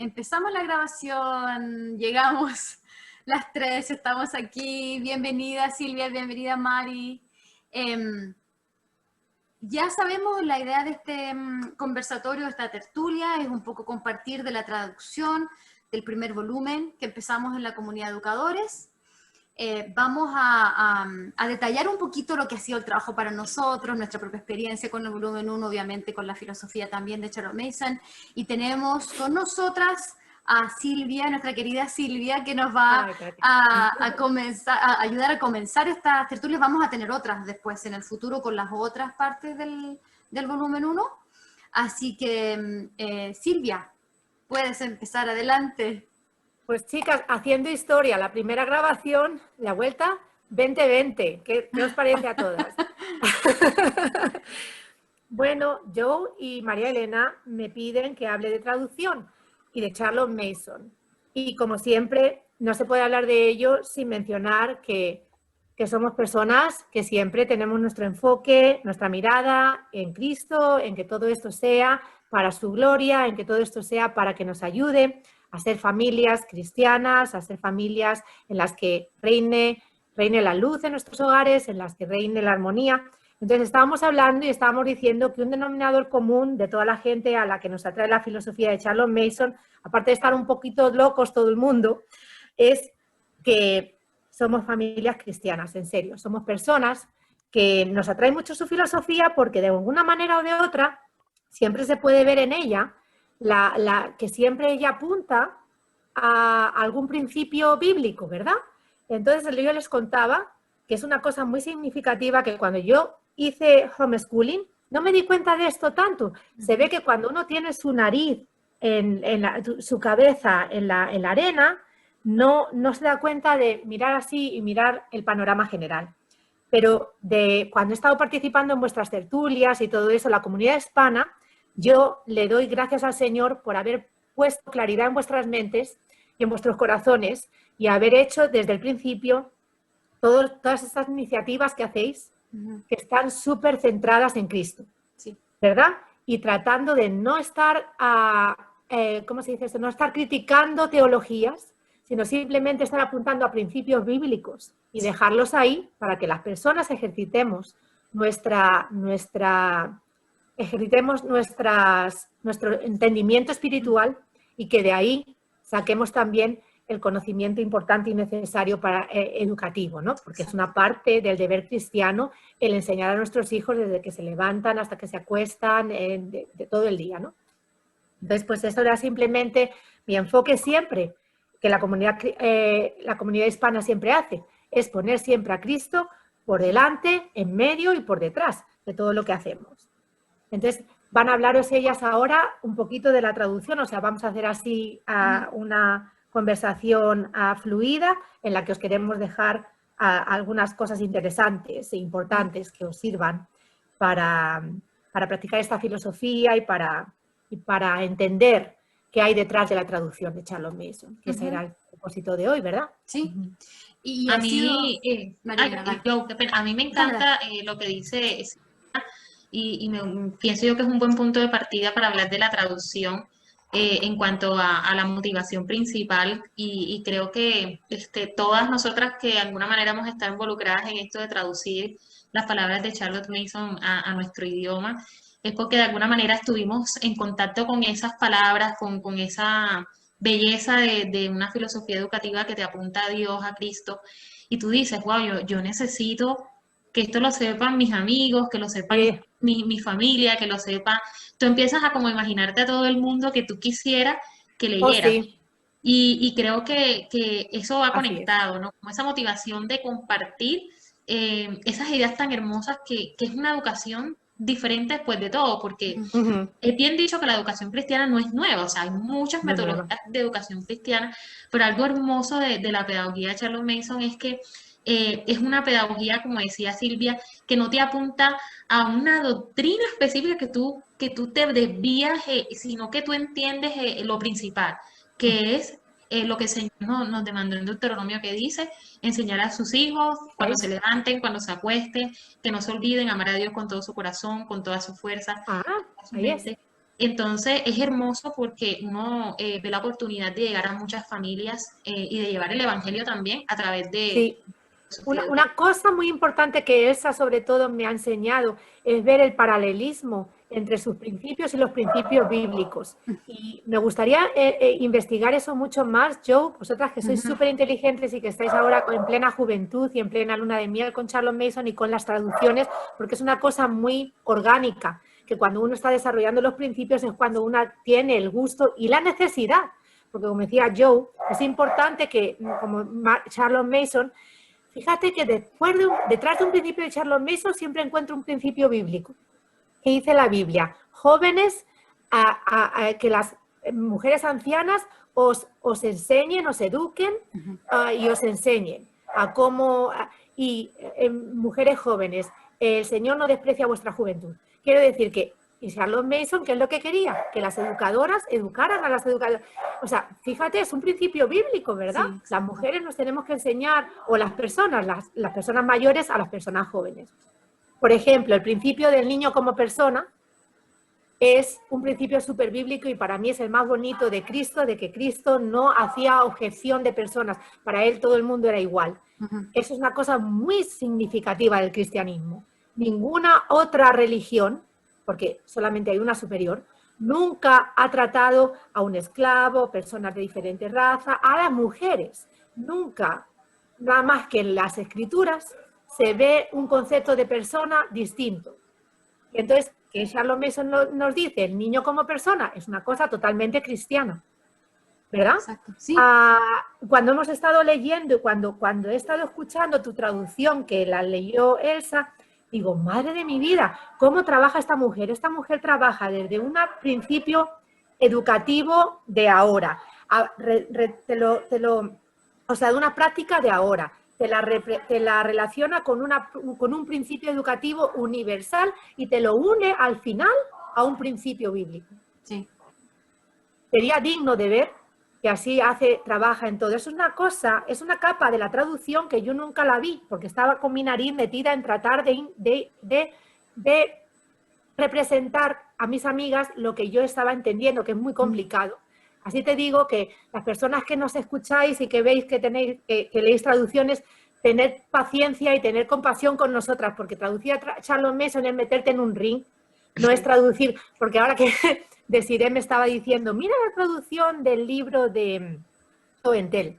Empezamos la grabación, llegamos las tres, estamos aquí. Bienvenida Silvia, bienvenida Mari. Ya sabemos la idea de este conversatorio, de esta tertulia, es un poco compartir de la traducción del primer volumen que empezamos en la comunidad de educadores. Vamos a detallar un poquito lo que ha sido el trabajo para nosotros, nuestra propia experiencia con el volumen 1, obviamente con la filosofía también de Charlotte Mason, y tenemos con nosotras a Silvia, nuestra querida Silvia, que nos va a ayudar a comenzar estas tertulias. Vamos a tener otras después en el futuro con las otras partes del volumen 1, así que Silvia, puedes empezar, adelante. Pues chicas, haciendo historia, la primera grabación, la vuelta 2020. ¿Qué os parece a todas? Bueno, Joe y María Elena me piden que hable de traducción y de Charlotte Mason. Y como siempre, no se puede hablar de ello sin mencionar que somos personas que siempre tenemos nuestro enfoque, nuestra mirada en Cristo, en que todo esto sea para su gloria, en que todo esto sea para que nos ayude a ser familias cristianas, a ser familias en las que reine la luz en nuestros hogares, en las que reine la armonía. Entonces estábamos hablando y estábamos diciendo que un denominador común de toda la gente a la que nos atrae la filosofía de Charlotte Mason, aparte de estar un poquito locos todo el mundo, es que somos familias cristianas, en serio. Somos personas que nos atrae mucho su filosofía porque de alguna manera o de otra siempre se puede ver en ella que siempre ella apunta a algún principio bíblico, ¿verdad? Entonces yo les contaba que es una cosa muy significativa que cuando yo hice homeschooling no me di cuenta de esto tanto. Se ve que cuando uno tiene su nariz, su cabeza en la arena, no se da cuenta de mirar así y mirar el panorama general. Pero cuando he estado participando en vuestras tertulias y todo eso, la comunidad hispana, yo le doy gracias al Señor por haber puesto claridad en vuestras mentes y en vuestros corazones y haber hecho desde el principio todas estas iniciativas que hacéis, que están súper centradas en Cristo, sí, ¿verdad? Y tratando de no estar, ¿cómo se dice esto? No estar criticando teologías, sino simplemente estar apuntando a principios bíblicos y dejarlos ahí para que las personas ejercitemos nuestro entendimiento espiritual y que de ahí saquemos también el conocimiento importante y necesario para educativo, ¿no? Porque es una parte del deber cristiano el enseñar a nuestros hijos desde que se levantan hasta que se acuestan, de todo el día, ¿no? Entonces, pues eso era simplemente mi enfoque siempre, que la comunidad hispana siempre hace, es poner siempre a Cristo por delante, en medio y por detrás de todo lo que hacemos. Entonces, van a hablaros ellas ahora un poquito de la traducción, o sea, vamos a hacer así una conversación fluida en la que os queremos dejar algunas cosas interesantes e importantes que os sirvan para practicar esta filosofía y para entender qué hay detrás de la traducción de Charlotte Mason, que ese era el propósito de hoy, ¿verdad? Sí. Y a mí, a mí me encanta lo que dice y pienso yo que es un buen punto de partida para hablar de la traducción en cuanto a la motivación principal y creo que todas nosotras que de alguna manera hemos estado involucradas en esto de traducir las palabras de Charlotte Mason a nuestro idioma, es porque de alguna manera estuvimos en contacto con esas palabras, con esa belleza de una filosofía educativa que te apunta a Dios, a Cristo, y tú dices, wow, yo necesito que esto lo sepan mis amigos, que lo sepan mi familia, que lo sepa. Tú empiezas a como imaginarte a todo el mundo que tú quisieras que leyera. Sí. Y creo que eso va conectado, ¿no? Como esa motivación de compartir esas ideas tan hermosas que es una educación diferente después de todo, porque es bien dicho que la educación cristiana no es nueva, o sea, hay muchas metodologías de educación cristiana, pero algo hermoso de la pedagogía de Charlotte Mason es que es una pedagogía, como decía Silvia, que no te apunta a una doctrina específica que tú te desvías, sino que tú entiendes lo principal, que es lo que el Señor nos demandó en Deuteronomio, que dice enseñar a sus hijos cuando se levanten, cuando se acuesten, que no se olviden amar a Dios con todo su corazón, con toda su fuerza, con su mente, Entonces es hermoso porque uno ve la oportunidad de llegar a muchas familias y de llevar el evangelio también a través de... Sí. Una cosa muy importante que Elsa sobre todo me ha enseñado es ver el paralelismo entre sus principios y los principios bíblicos. Y me gustaría investigar eso mucho más, Joe, vosotras que sois súper inteligentes y que estáis ahora en plena juventud y en plena luna de miel con Charles Mason y con las traducciones, porque es una cosa muy orgánica, que cuando uno está desarrollando los principios es cuando uno tiene el gusto y la necesidad. Porque como decía Joe, es importante que, como Charles Mason, fíjate que detrás de un principio de Charles Mason siempre encuentro un principio bíblico. ¿Qué dice la Biblia? Jóvenes, que las mujeres ancianas os enseñen, os eduquen y os enseñen a cómo... mujeres jóvenes, el Señor no desprecia vuestra juventud. Quiero decir que Charles Mason, ¿qué es lo que quería? Que las educadoras educaran a las educadoras. O sea, fíjate, es un principio bíblico, ¿verdad? Sí. Las mujeres nos tenemos que enseñar, o las personas mayores a las personas jóvenes. Por ejemplo, el principio del niño como persona es un principio súper bíblico y para mí es el más bonito de Cristo, de que Cristo no hacía objeción de personas. Para él todo el mundo era igual. Eso es una cosa muy significativa del cristianismo. Ninguna otra religión, porque solamente hay una superior, nunca ha tratado a un esclavo, personas de diferentes razas, a las mujeres. Nunca, nada más que en las escrituras, se ve un concepto de persona distinto. Y entonces, que Charles Mason nos dice, el niño como persona es una cosa totalmente cristiana, ¿verdad? Exacto, sí. Cuando hemos estado leyendo y cuando he estado escuchando tu traducción, que la leyó Elsa, digo, madre de mi vida, ¿cómo trabaja esta mujer? Esta mujer trabaja desde un principio educativo de ahora, o sea, de una práctica de ahora, te la relaciona con un principio educativo universal y te lo une al final a un principio bíblico. Sí. Sería digno de ver que así trabaja en todo. Es una cosa, es una capa de la traducción que yo nunca la vi, porque estaba con mi nariz metida en tratar de representar a mis amigas lo que yo estaba entendiendo, que es muy complicado. Así te digo que las personas que nos escucháis y que veis que leéis traducciones, tened paciencia y tener compasión con nosotras, porque traducir a Charles Mason es meterte en un ring, no es traducir, porque ahora que Desiree me estaba diciendo, mira la traducción del libro de Oentel,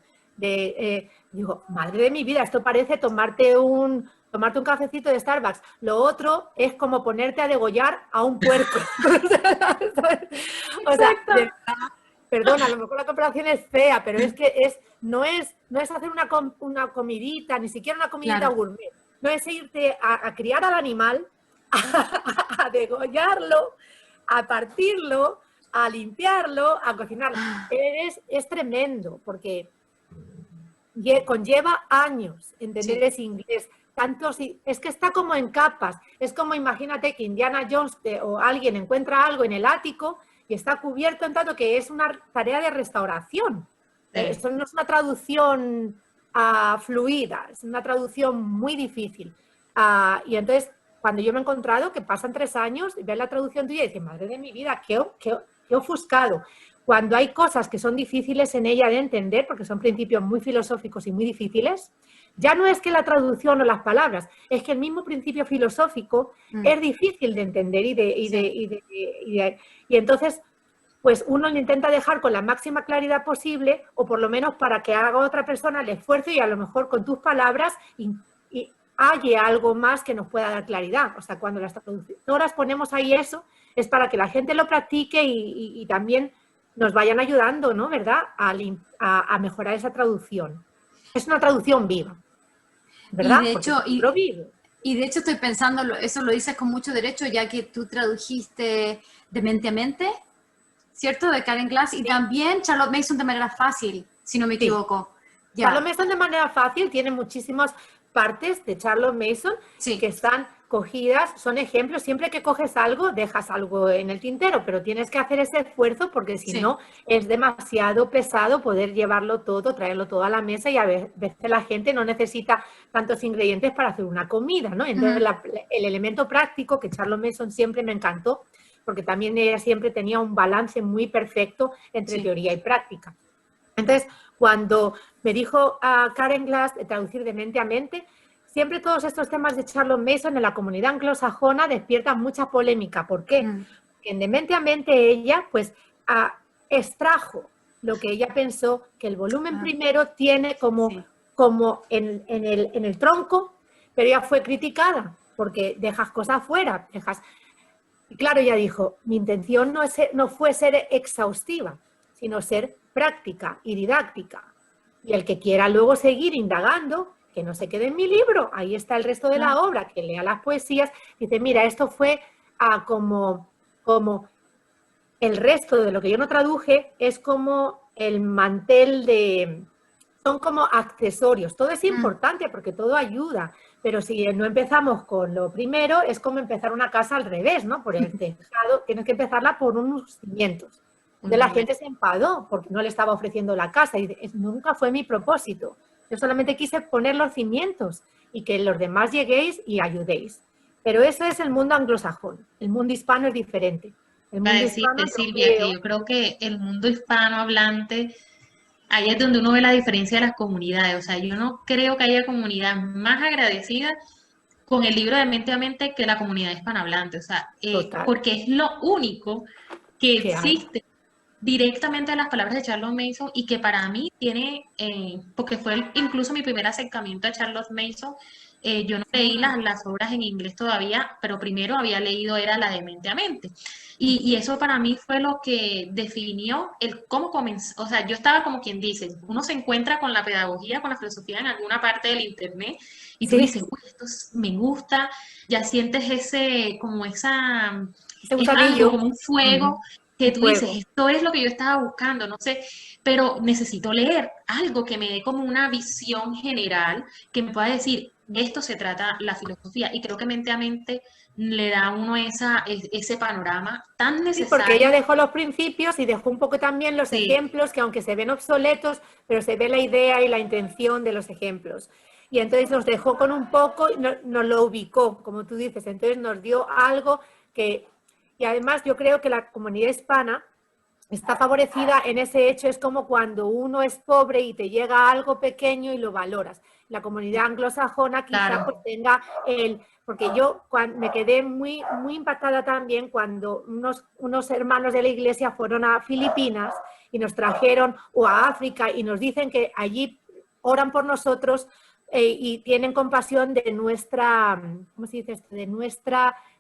digo, madre de mi vida, esto parece tomarte un cafecito de Starbucks. Lo otro es como ponerte a degollar a un puerco. O sea, de verdad, perdona, a lo mejor la comparación es fea, pero es que no es hacer una comidita, ni siquiera una comidita claro. gourmet. No es irte a criar al animal, a degollarlo, a partirlo, a limpiarlo, a cocinarlo. Es tremendo, porque conlleva años entender ese inglés. Es que está como en capas. Es como, imagínate que Indiana Jones o alguien encuentra algo en el ático y está cubierto en tanto que es una tarea de restauración. Esto no es una traducción fluida, es una traducción muy difícil. Y entonces, cuando yo me he encontrado que pasan 3 años y ves la traducción tuya y dices, madre de mi vida, qué ofuscado. Cuando hay cosas que son difíciles en ella de entender, porque son principios muy filosóficos y muy difíciles, ya no es que la traducción o las palabras, es que el mismo principio filosófico es difícil de entender y entonces pues uno le intenta dejar con la máxima claridad posible, o por lo menos para que haga otra persona el esfuerzo y a lo mejor con tus palabras y haya algo más que nos pueda dar claridad. O sea, cuando las traductoras ponemos ahí eso, es para que la gente lo practique y también nos vayan ayudando, ¿no? ¿Verdad? A mejorar esa traducción. Es una traducción viva, ¿verdad? Y de hecho estoy pensando, eso lo dices con mucho derecho, ya que tú tradujiste de mente a mente, ¿cierto? De Karen Glass, y también Charlotte Mason de manera fácil, si no me equivoco. Ya. Charlotte Mason de manera fácil tiene muchísimas partes de Charlotte Mason que están cogidas, son ejemplos. Siempre que coges algo, dejas algo en el tintero, pero tienes que hacer ese esfuerzo porque si no es demasiado pesado poder llevarlo todo, traerlo todo a la mesa, y a veces la gente no necesita tantos ingredientes para hacer una comida, ¿no? Entonces el elemento práctico que Charlotte Mason siempre me encantó, porque también ella siempre tenía un balance muy perfecto entre teoría y práctica. Entonces, cuando me dijo a Karen Glass de traducir de mente a mente, siempre todos estos temas de Charlotte Mason en la comunidad anglosajona despiertan mucha polémica. ¿Por qué? Porque en de mente a mente ella, pues, extrajo lo que ella pensó que el volumen primero tiene como en el tronco, pero ella fue criticada porque dejas cosas fuera. Y claro, ella dijo, mi intención no fue ser exhaustiva, sino ser práctica y didáctica. Y el que quiera luego seguir indagando, que no se quede en mi libro, ahí está el resto de la obra, que lea las poesías, dice, mira, esto fue como el resto de lo que yo no traduje, es como el mantel son como accesorios. Todo es importante porque todo ayuda, pero si no empezamos con lo primero, es como empezar una casa al revés, ¿no? Por el tejado, tienes que empezarla por unos cimientos. Entonces la gente se enfadó porque no le estaba ofreciendo la casa y nunca fue mi propósito. Yo solamente quise poner los cimientos y que los demás lleguéis y ayudéis. Pero ese es el mundo anglosajón. El mundo hispano es diferente. Para decirte, Silvia, que yo creo que el mundo hispanohablante, ahí es donde uno ve la diferencia de las comunidades. O sea, yo no creo que haya comunidad más agradecida con el libro de Mente a Mente que la comunidad hispanohablante. O sea, porque es lo único que existe directamente de las palabras de Charlotte Mason y que para mí tiene, porque fue incluso mi primer acercamiento a Charlotte Mason. Yo no leí las obras en inglés todavía, pero primero había leído era la de Mente a Mente. Y eso para mí fue lo que definió el cómo comenzó. O sea, yo estaba como quien dice, uno se encuentra con la pedagogía, con la filosofía en alguna parte del internet y tú dices, uy, esto me gusta, ya sientes como algo, como un fuego. Que tú dices, esto es lo que yo estaba buscando, no sé, pero necesito leer algo que me dé como una visión general, que me pueda decir, esto se trata la filosofía, y creo que Mente a Mente le da a uno ese panorama tan necesario. Sí, porque ella dejó los principios y dejó un poco también los ejemplos, que aunque se ven obsoletos, pero se ve la idea y la intención de los ejemplos. Y entonces nos dejó con un poco, nos lo ubicó, como tú dices, entonces nos dio algo que... Y además yo creo que la comunidad hispana está favorecida en ese hecho, es como cuando uno es pobre y te llega algo pequeño y lo valoras. La comunidad anglosajona quizá pues tenga porque yo me quedé muy, muy impactada también cuando unos hermanos de la iglesia fueron a Filipinas y nos trajeron, o a África, y nos dicen que allí oran por nosotros y tienen compasión de nuestra, ¿cómo se dice esto?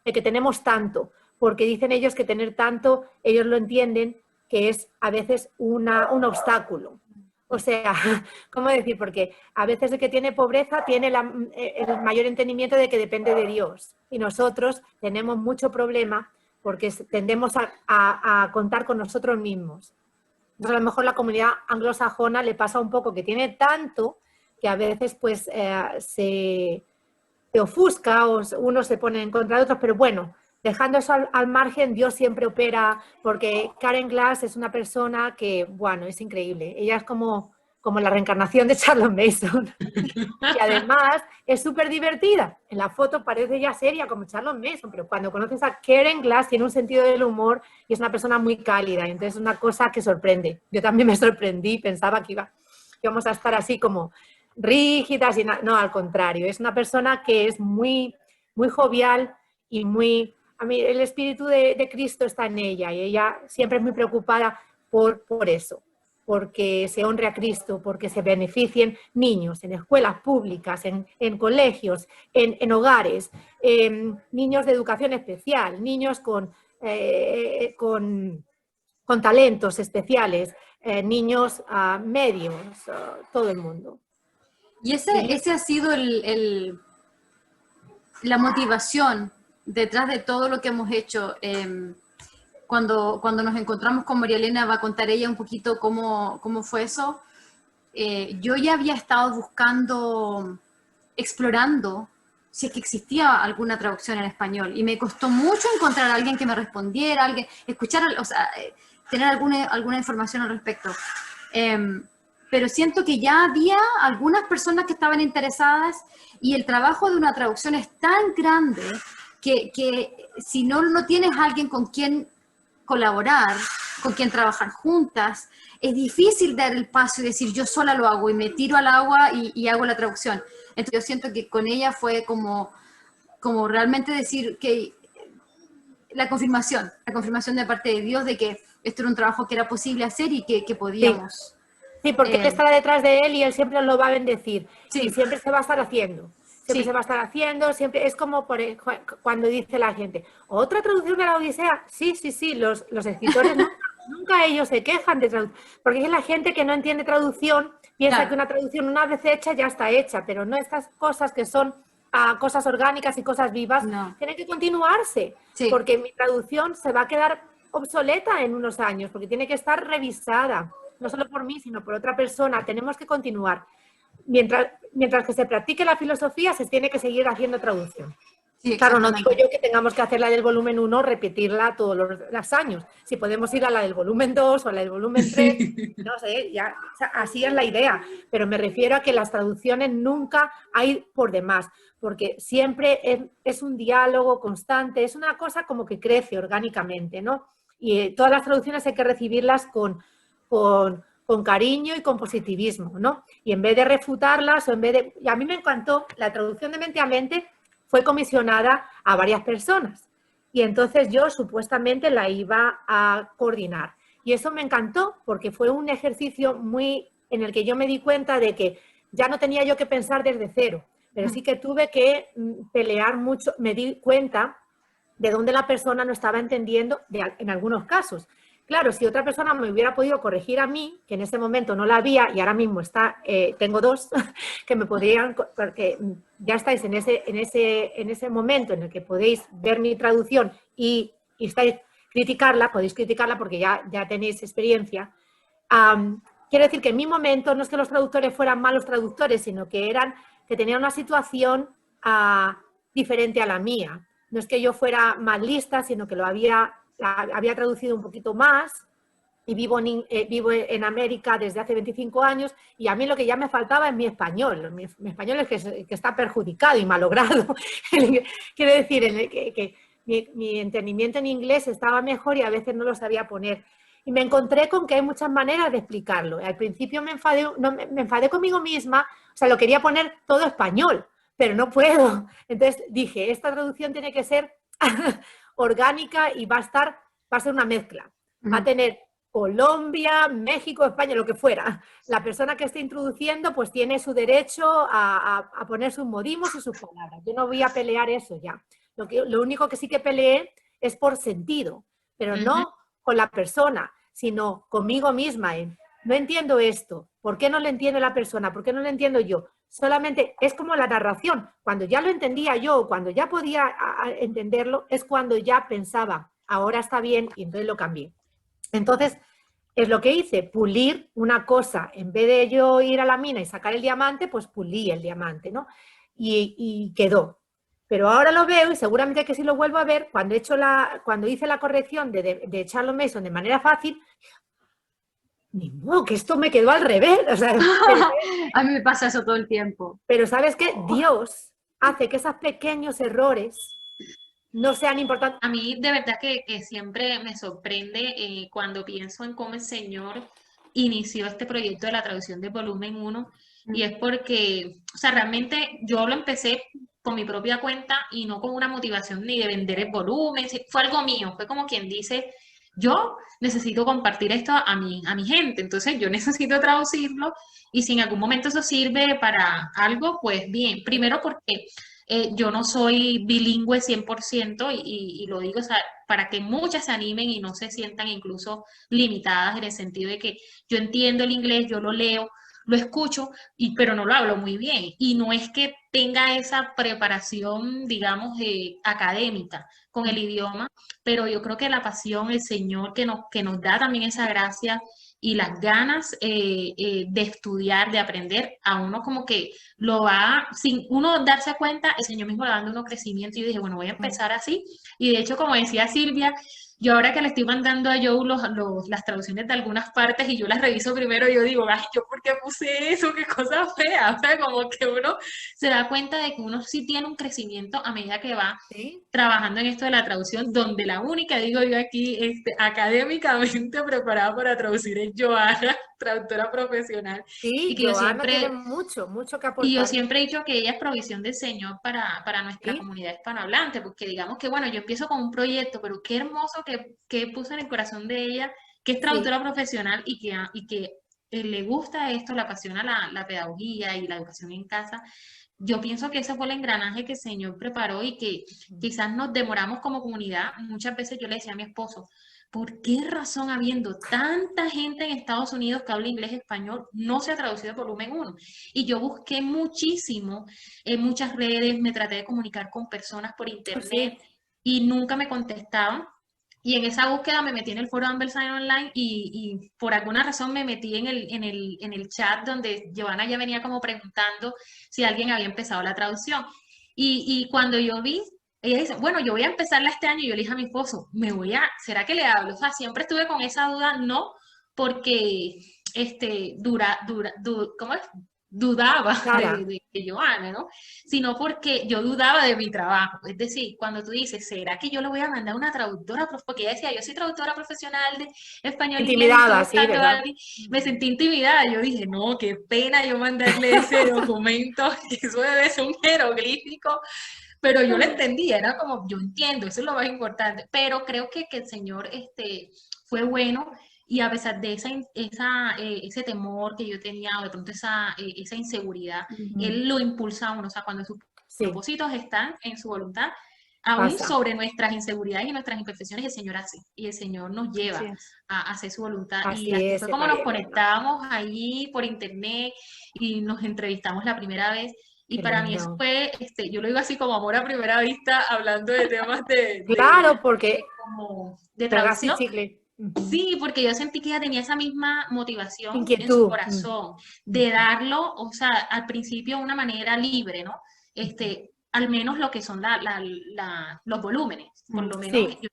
De que tenemos tanto. Porque dicen ellos que tener tanto, ellos lo entienden, que es a veces un obstáculo. O sea, ¿cómo decir? Porque a veces el que tiene pobreza tiene el mayor entendimiento de que depende de Dios. Y nosotros tenemos mucho problema porque tendemos a contar con nosotros mismos. Entonces, a lo mejor la comunidad anglosajona le pasa un poco que tiene tanto que a veces pues se ofusca o uno se pone en contra de otros, pero bueno, dejando eso al margen, Dios siempre opera, porque Karen Glass es una persona que, bueno, es increíble. Ella es como la reencarnación de Charlotte Mason. Y además es súper divertida. En la foto parece ya seria como Charlotte Mason, pero cuando conoces a Karen Glass tiene un sentido del humor y es una persona muy cálida. Entonces es una cosa que sorprende. Yo también me sorprendí, pensaba que íbamos a estar así como rígidas y no, al contrario. Es una persona que es muy, muy jovial y muy... A mí el espíritu de Cristo está en ella y ella siempre es muy preocupada por eso, porque se honre a Cristo, porque se beneficien niños en escuelas públicas, en colegios, en hogares, niños de educación especial, niños con talentos especiales, niños medios, todo el mundo. Y ese ha sido la motivación detrás de todo lo que hemos hecho. Cuando nos encontramos con María Elena, va a contar ella un poquito cómo fue eso. Yo ya había estado explorando si es que existía alguna traducción en español, y me costó mucho encontrar a alguien que me respondiera, tener alguna información al respecto. Pero siento que ya había algunas personas que estaban interesadas, y el trabajo de una traducción es tan grande que si no tienes a alguien con quien colaborar, con quien trabajar juntas, es difícil dar el paso y decir yo sola lo hago y me tiro al agua y hago la traducción. Entonces yo siento que con ella fue como realmente decir que la confirmación de parte de Dios de que esto era un trabajo que era posible hacer y que podíamos. Sí, porque él estará detrás de él y él siempre lo va a bendecir. Sí. Y siempre se va a estar haciendo. Siempre Sí. se va a estar haciendo, siempre es como cuando dice la gente, ¿otra traducción de la Odisea? Sí, los escritores nunca ellos se quejan de traducción, porque es la gente que no entiende traducción, piensa Claro. que una traducción una vez hecha ya está hecha, pero no estas cosas que son cosas orgánicas y cosas vivas, No. tienen que continuarse, Sí. porque mi traducción se va a quedar obsoleta en unos años, porque tiene que estar revisada, no solo por mí, sino por otra persona, tenemos que continuar. Mientras que se practique la filosofía, se tiene que seguir haciendo traducción. Sí, claro, no digo yo que tengamos que hacer la del volumen 1, repetirla todos los años. Si podemos ir a la del volumen 2 o a la del volumen 3, no sé, ya, o sea, así es la idea. Pero me refiero a que las traducciones nunca hay por demás, porque siempre es un diálogo constante, es una cosa como que crece orgánicamente, ¿no? Y todas las traducciones hay que recibirlas con cariño y con positivismo, ¿no? Y en vez de refutarlas o en vez de... Y a mí me encantó, la traducción de Mente a Mente fue comisionada a varias personas y entonces yo supuestamente la iba a coordinar. Y eso me encantó porque fue un ejercicio en el que yo me di cuenta de que ya no tenía yo que pensar desde cero, pero sí que tuve que pelear mucho, me di cuenta de dónde la persona no estaba entendiendo en algunos casos. Claro, si otra persona me hubiera podido corregir a mí, que en ese momento no la había y ahora mismo tengo dos que me podrían, porque ya estáis en ese momento en el que podéis ver mi traducción y podéis criticarla porque ya tenéis experiencia. Quiero decir que en mi momento no es que los traductores fueran malos traductores, sino que tenían una situación diferente a la mía. No es que yo fuera más lista, sino que había traducido un poquito más y vivo en América desde hace 25 años y a mí lo que ya me faltaba es mi español. Mi español es que está perjudicado y malogrado. Quiero decir, que mi entendimiento en inglés estaba mejor y a veces no lo sabía poner. Y me encontré con que hay muchas maneras de explicarlo. Al principio me enfadé conmigo misma, o sea, lo quería poner todo español, pero no puedo. Entonces dije, esta traducción tiene que ser orgánica y va a ser una mezcla. Va a tener Colombia, México, España, lo que fuera. La persona que esté introduciendo pues tiene su derecho a poner sus modismos y sus palabras. Yo no voy a pelear eso ya. Lo único que sí que peleé es por sentido, pero no con la persona, sino conmigo misma. No entiendo esto. ¿Por qué no lo entiende la persona? ¿Por qué no lo entiendo yo? Solamente es como la narración. Cuando ya lo entendía yo, cuando ya podía entenderlo, es cuando ya pensaba, ahora está bien, y entonces lo cambié. Entonces, es lo que hice, pulir una cosa. En vez de yo ir a la mina y sacar el diamante, pues pulí el diamante, ¿no? Y quedó. Pero ahora lo veo y seguramente que si lo vuelvo a ver, cuando hice la corrección de Charles Mason de manera fácil, ni modo, que esto me quedó al revés. O sea, a mí me pasa eso todo el tiempo. Pero ¿sabes qué? Dios hace que esos pequeños errores no sean importantes. A mí de verdad que siempre me sorprende cuando pienso en cómo el Señor inició este proyecto de la traducción de volumen 1 y es porque, o sea, realmente yo lo empecé con mi propia cuenta y no con una motivación ni de vender el volumen, fue algo mío, fue como quien dice, yo necesito compartir esto a mi gente, entonces yo necesito traducirlo y si en algún momento eso sirve para algo, pues bien, primero porque yo no soy bilingüe 100% y lo digo, o sea, para que muchas se animen y no se sientan incluso limitadas en el sentido de que yo entiendo el inglés, yo lo leo, lo escucho, pero no lo hablo muy bien. Y no es que tenga esa preparación, digamos, académica con el idioma, pero yo creo que la pasión, el Señor que nos da también esa gracia y las ganas de estudiar, de aprender, a uno como que lo va, sin uno darse cuenta, el Señor mismo le va dando uno crecimiento y yo dije, bueno, voy a empezar así. Y de hecho, como decía Silvia, yo ahora que le estoy mandando a Joe las traducciones de algunas partes y yo las reviso primero, yo digo, ay, ¿yo por qué puse eso? Qué cosa fea. O sea, como que uno se da cuenta de que uno sí tiene un crecimiento a medida que va ¿Sí? trabajando en esto de la traducción, donde la única, digo yo aquí, académicamente preparada para traducir es Joana, traductora profesional, y Sí, que Joana tiene mucho, mucho que yo aportar. siempre he dicho que ella es provisión del Señor para nuestra Sí, comunidad hispanohablante, porque digamos que, bueno, yo empiezo con un proyecto, pero qué hermoso que puso en el corazón de ella, que es sí, traductora profesional y que le gusta esto, le apasiona la pedagogía y la educación en casa. Yo pienso que ese fue el engranaje que el Señor preparó y que quizás nos demoramos como comunidad. Muchas veces yo le decía a mi esposo, ¿por qué razón habiendo tanta gente en Estados Unidos que habla inglés y español no se ha traducido el volumen uno? Y yo busqué muchísimo en muchas redes, me traté de comunicar con personas por pues internet sí. y nunca me contestaban. Y en esa búsqueda me metí en el foro Amberside Online y por alguna razón me metí en el chat donde Giovanna ya venía como preguntando si alguien había empezado la traducción. Y cuando yo vi, ella dice, bueno, yo voy a empezarla este año y yo le dije a mi esposo, ¿será que le hablo? O sea, siempre estuve con esa duda, no, porque ¿cómo es? Dudaba Clara, de Joana, ¿no? Sino porque yo dudaba de mi trabajo. Es decir, cuando tú dices, ¿será que yo le voy a mandar una traductora? Porque ella decía, yo soy traductora profesional de español e inglés y estoy intimidada, sí, buscando a ¿verdad? alguien. Me sentí intimidada. Yo dije, no, qué pena yo mandarle ese documento, que eso debe ser un jeroglífico. Pero yo lo entendía, era como, yo entiendo, eso es lo más importante. Pero creo que el Señor fue bueno y a pesar de ese temor que yo tenía, o de pronto esa inseguridad, Ujú. Él lo impulsa a uno. O sea, cuando sus Sí, propósitos están en su voluntad, aún pasa. sobre nuestras inseguridades y nuestras imperfecciones, el Señor hace. Y el Señor nos Así lleva es. a hacer su voluntad. Y Así así es, fue como nos María Elena. conectábamos ahí por internet y nos entrevistamos la primera vez. Y Qué para mí eso lindo. fue, yo lo digo así como amor a primera vista, hablando de temas Claro, porque como de pegas y traducción. chicle. Ujú. Sí, porque yo sentí que ella tenía esa misma motivación en su Inquietud. corazón de Ujú. darlo, o sea, al principio de una manera libre, ¿no? Al menos lo que son los volúmenes, por lo menos Sí, yo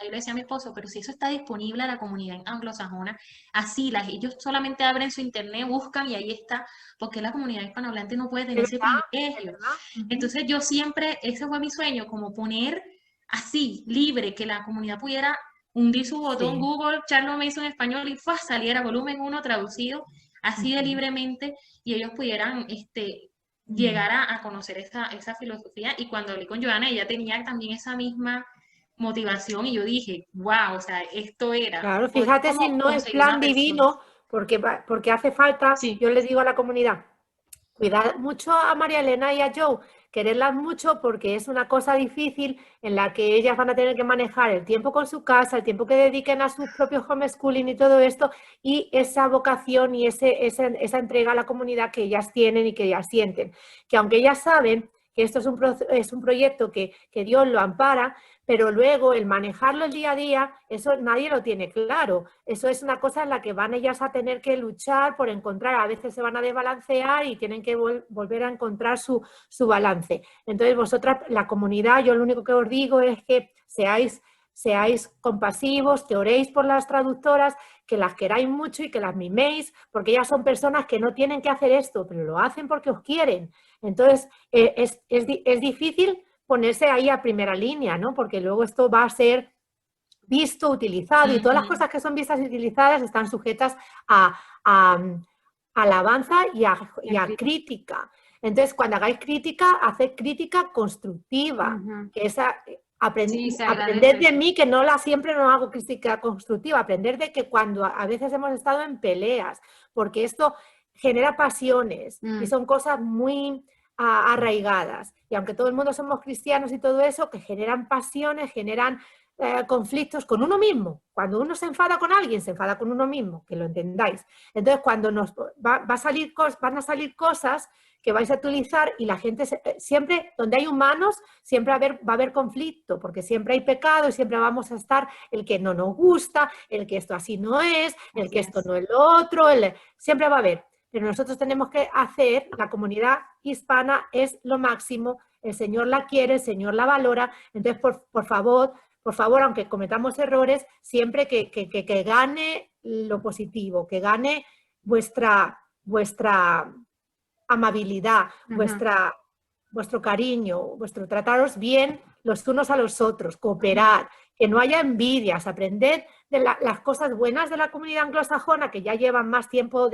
le decía a mi esposo, pero si eso está disponible a la comunidad anglosajona, así ellos solamente abren su internet, buscan y ahí está, porque la comunidad hispanohablante no puede tener es ese verdad, es privilegio. verdad. Ujú. Entonces yo siempre, ese fue mi sueño, como poner así, libre, que la comunidad pudiera hundir su botón Sí. Google, Charlo Mason en español y saliera volumen uno traducido así de Ujú. libremente y ellos pudieran Mm. llegar a conocer esa filosofía. Y cuando hablé con Joana, ella tenía también esa misma motivación y yo dije, wow, o sea, esto era Claro, poder fíjate si como no es conseguir una plan persona. divino, porque, porque hace falta, Sí, yo le digo a la comunidad, cuidad mucho a María Elena y a Joe, quererlas mucho porque es una cosa difícil en la que ellas van a tener que manejar el tiempo con su casa, el tiempo que dediquen a sus propios homeschooling y todo esto, y esa vocación y esa entrega a la comunidad que ellas tienen y que ellas sienten. Que aunque ellas saben que esto es un proyecto que Dios lo ampara, pero luego el manejarlo el día a día, eso nadie lo tiene claro. Eso es una cosa en la que van ellas a tener que luchar por encontrar, a veces se van a desbalancear y tienen que volver a encontrar su balance. Entonces vosotras, la comunidad, yo lo único que os digo es que seáis compasivos, que oréis por las traductoras, que las queráis mucho y que las miméis, porque ellas son personas que no tienen que hacer esto, pero lo hacen porque os quieren. Entonces, es difícil ponerse ahí a primera línea, ¿no? Porque luego esto va a ser visto, utilizado y todas las ujú, cosas que son vistas y utilizadas están sujetas a alabanza y La a crítica. crítica. Entonces, cuando hagáis crítica, haced crítica constructiva, Ujú. que esa, Sí, se aprender agradece de eso. mí, que no siempre no hago crítica constructiva, aprender de que cuando a veces hemos estado en peleas, porque esto genera pasiones y Mm, son cosas muy arraigadas. Y aunque todo el mundo somos cristianos y todo eso, que generan pasiones, generan conflictos con uno mismo. Cuando uno se enfada con alguien, se enfada con uno mismo, que lo entendáis. Entonces, cuando van a salir cosas que vais a utilizar y la gente, siempre, donde hay humanos, siempre va a haber conflicto, porque siempre hay pecado y siempre vamos a estar el que no nos gusta, el que esto así no es, el así que esto es. no es lo otro, siempre va a haber. Pero nosotros tenemos que hacer, la comunidad hispana es lo máximo, el Señor la quiere, el Señor la valora, entonces por favor, por favor, aunque cometamos errores, siempre que gane lo positivo, que gane vuestra amabilidad, vuestro cariño, vuestro trataros bien los unos a los otros, cooperar, que no haya envidias, aprender de las cosas buenas de la comunidad anglosajona, que ya llevan más tiempo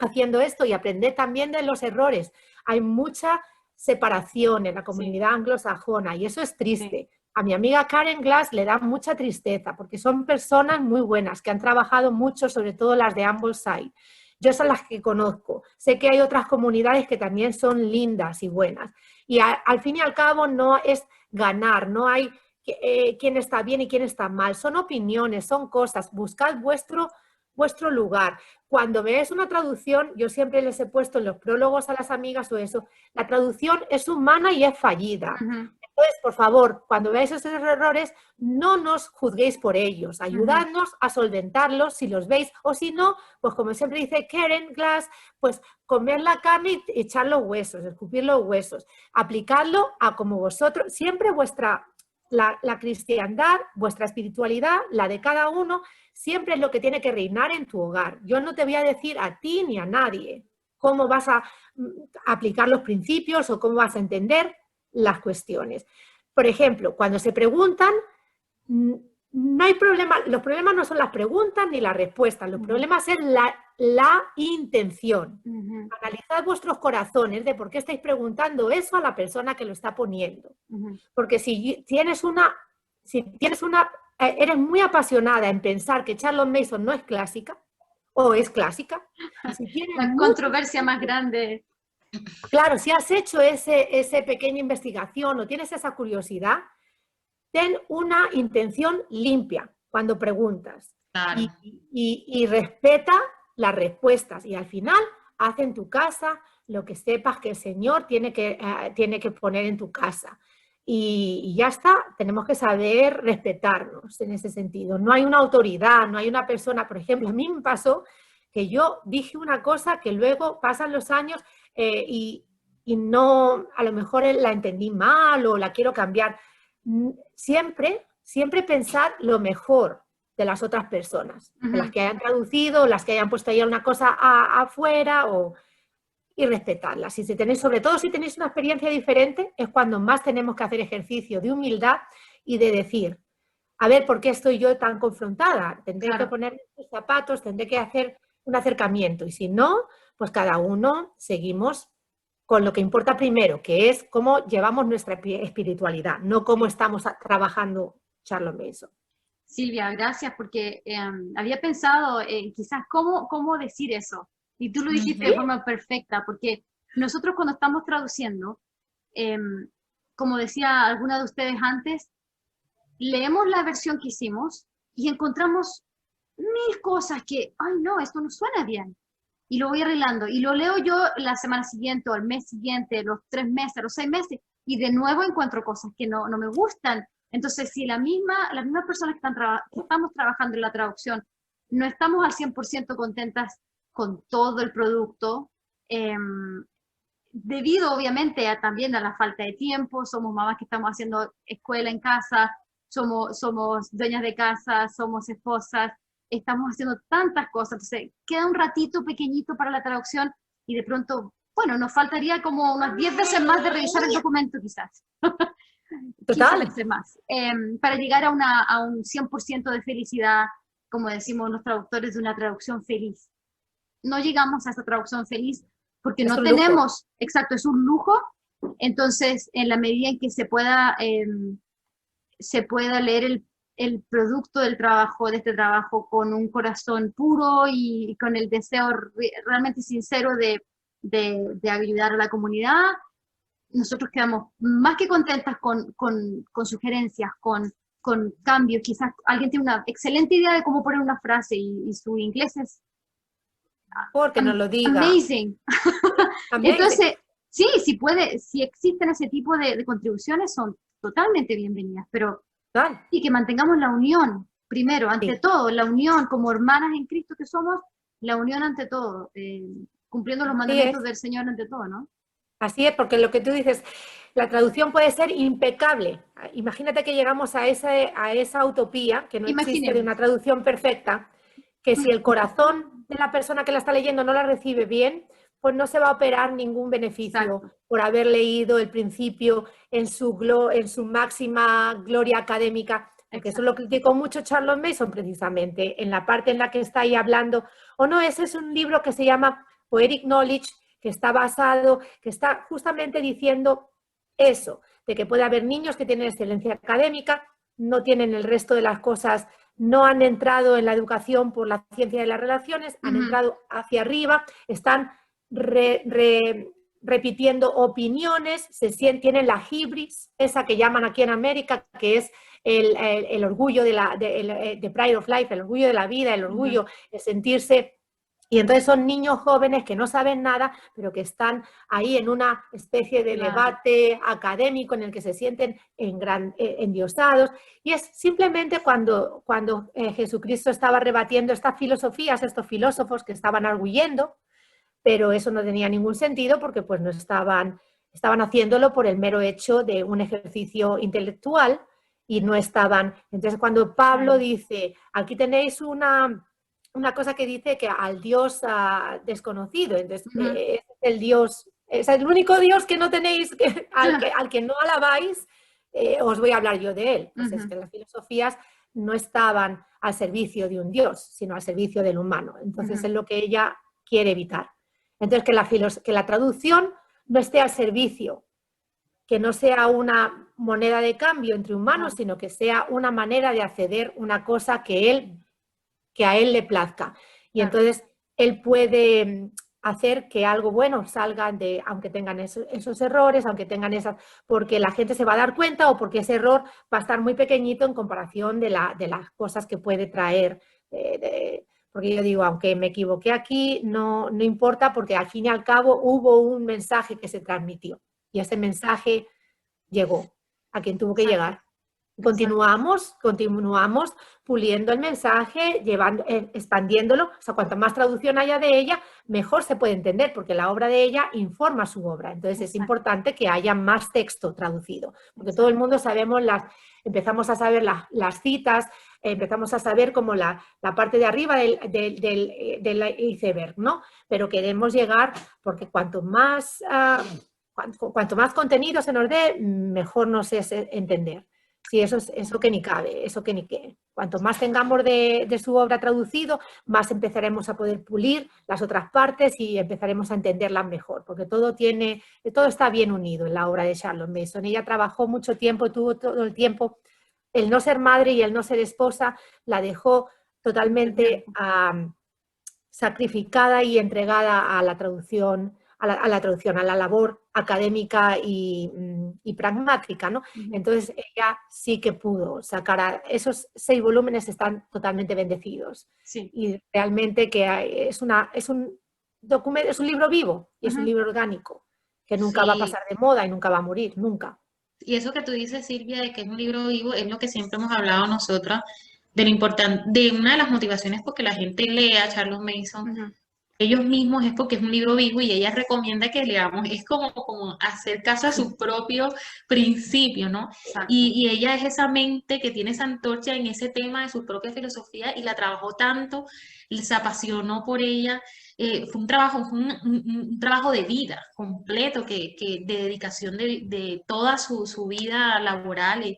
haciendo esto, y aprender también de los errores. Hay mucha separación en la comunidad anglosajona y eso es triste. A mi amiga Karen Glass le da mucha tristeza porque son personas muy buenas que han trabajado mucho, sobre todo las de Ambleside. Yo son las que conozco. Sé que hay otras comunidades que también son lindas y buenas. Y al fin y al cabo no es ganar, no hay quién está bien y quién está mal. Son opiniones, son cosas. Buscad vuestro lugar. Cuando veáis una traducción, yo siempre les he puesto en los prólogos a las amigas o eso, la traducción es humana y es fallida. Entonces, por favor, cuando veáis esos errores, no nos juzguéis por ellos, ayudadnos a solventarlos si los veis, o si no, pues como siempre dice Karen Glass, pues comer la carne y echar los huesos, escupir los huesos, aplicadlo a como vosotros, siempre la cristiandad, vuestra espiritualidad, la de cada uno, siempre es lo que tiene que reinar en tu hogar. Yo no te voy a decir a ti ni a nadie cómo vas a aplicar los principios o cómo vas a entender las cuestiones. Por ejemplo, cuando se preguntan, no hay problema, los problemas no son las preguntas ni las respuestas, los problemas es la intención. Analizad vuestros corazones de por qué estáis preguntando eso a la persona que lo está poniendo. Porque si eres muy apasionada en pensar que Charlotte Mason no es clásica, o es clásica, si la controversia más grande. Claro, si has hecho esa pequeña investigación o tienes esa curiosidad, ten una intención limpia cuando preguntas. Claro. Y respeta las respuestas. Y al final, haz en tu casa lo que sepas que el Señor tiene que poner en tu casa. Y ya está, tenemos que saber respetarnos en ese sentido. No hay una autoridad, no hay una persona. Por ejemplo, a mí me pasó que yo dije una cosa que luego pasan los años y no, a lo mejor la entendí mal o la quiero cambiar. Siempre pensar lo mejor de las otras personas, de las que hayan traducido, las que hayan puesto ahí una cosa afuera y respetarlas. Y sobre todo si tenéis una experiencia diferente, es cuando más tenemos que hacer ejercicio de humildad y de decir, a ver, ¿por qué estoy yo tan confrontada? Tendré que poner mis zapatos, tendré que hacer un acercamiento. Y si no, pues cada uno seguimos con lo que importa primero, que es cómo llevamos nuestra espiritualidad, no cómo estamos trabajando Charlotte Mason. Silvia, gracias, porque había pensado quizás cómo decir eso. Y tú lo dijiste de forma perfecta, porque nosotros cuando estamos traduciendo, como decía alguna de ustedes antes, leemos la versión que hicimos y encontramos mil cosas que, ay no, esto no suena bien. Y lo voy arreglando. Y lo leo yo la semana siguiente, o el mes siguiente, los 3 meses, los 6 meses, y de nuevo encuentro cosas que no me gustan. Entonces, si las mismas personas que estamos trabajando en la traducción no estamos al 100% contentas con todo el producto, debido obviamente también a la falta de tiempo, somos mamás que estamos haciendo escuela en casa, somos dueñas de casa, somos esposas, estamos haciendo tantas cosas, entonces queda un ratito pequeñito para la traducción y de pronto, bueno, nos faltaría como unas 10 veces más de revisar el documento quizás. Total. 15 veces más, para llegar a un 100% de felicidad, como decimos los traductores, de una traducción feliz. No llegamos a esa traducción feliz porque no tenemos, exacto, es un lujo, entonces en la medida en que se pueda leer el producto de este trabajo con un corazón puro y con el deseo realmente sincero de ayudar a la comunidad, nosotros quedamos más que contentas con sugerencias, con cambios. Quizás alguien tiene una excelente idea de cómo poner una frase y su inglés es porque nos lo diga. Amazing. Entonces, sí, si existen ese tipo de contribuciones, son totalmente bienvenidas, pero y que mantengamos la unión, primero, ante todo, la unión como hermanas en Cristo que somos, la unión ante todo, cumpliendo los mandamientos del Señor ante todo, ¿no? Así es, porque lo que tú dices, La traducción puede ser impecable. Imagínate que llegamos a esa utopía, que no existe, de una traducción perfecta, que si el corazón de la persona que la está leyendo no la recibe bien, pues no se va a operar ningún beneficio. Exacto. Por haber leído el principio en su máxima gloria académica. Porque eso lo criticó mucho Charles Mason, precisamente, en la parte en la que está ahí hablando. O no, ese es un libro que se llama Poetic Knowledge, que está basado, que está justamente diciendo eso, de que puede haber niños que tienen excelencia académica, no tienen el resto de las cosas, no han entrado en la educación por la ciencia de las relaciones, han entrado hacia arriba, están repitiendo opiniones, tienen la hibris, esa que llaman aquí en América, que es el orgullo de pride of life, el orgullo de la vida, el orgullo de sentirse. Y entonces son niños jóvenes que no saben nada, pero que están ahí en una especie de debate académico en el que se sienten endiosados. Y es simplemente cuando Jesucristo estaba rebatiendo estas filosofías, estos filósofos que estaban arguyendo, pero eso no tenía ningún sentido porque pues no estaban haciéndolo por el mero hecho de un ejercicio intelectual y no estaban. Entonces cuando Pablo dice, aquí tenéis una cosa que dice que al Dios desconocido, entonces es el Dios, es el único Dios que no tenéis, al que no alabáis, os voy a hablar yo de él. Pues es que las filosofías no estaban al servicio de un Dios, sino al servicio del humano. Entonces es lo que ella quiere evitar. Entonces que la traducción no esté al servicio, que no sea una moneda de cambio entre humanos, sino que sea una manera de acceder a una cosa que a él le plazca. Y entonces él puede hacer que algo bueno salga aunque tengan esos errores, aunque tengan porque la gente se va a dar cuenta o porque ese error va a estar muy pequeñito en comparación de las cosas que puede traer. Porque yo digo, aunque me equivoqué aquí, no importa, porque al fin y al cabo hubo un mensaje que se transmitió y ese mensaje llegó a quien tuvo que llegar. Continuamos puliendo el mensaje, expandiéndolo. O sea, cuanto más traducción haya de ella, mejor se puede entender, porque la obra de ella informa su obra. Entonces es importante que haya más texto traducido, porque todo el mundo empezamos a saber las citas, empezamos a saber como la parte de arriba del iceberg, ¿no? Pero queremos llegar, porque cuanto más contenido se nos dé, mejor nos es entender. Sí, eso que ni cabe, eso que ni qué. Cuanto más tengamos de su obra traducido, más empezaremos a poder pulir las otras partes y empezaremos a entenderlas mejor, porque todo está bien unido en la obra de Charlotte Mason. Ella trabajó mucho tiempo, tuvo todo el tiempo. El no ser madre y el no ser esposa la dejó totalmente sacrificada y entregada a la traducción, a la labor académica y pragmática, ¿no? Entonces ella sí que pudo sacar esos 6 volúmenes, están totalmente bendecidos. Sí. Y realmente que es un libro vivo y es un libro orgánico, que nunca va a pasar de moda y nunca va a morir, nunca. Y eso que tú dices, Silvia, de que es un libro vivo, es lo que siempre hemos hablado nosotras, de lo importante, de una de las motivaciones porque la gente lea a Charles Mason, ellos mismos, es porque es un libro vivo y ella recomienda que leamos, es como hacer caso a su propio principio, ¿no? Y ella es esa mente que tiene esa antorcha en ese tema de su propia filosofía y la trabajó tanto, se apasionó por ella, fue un trabajo de vida completo, de dedicación de toda su vida laboral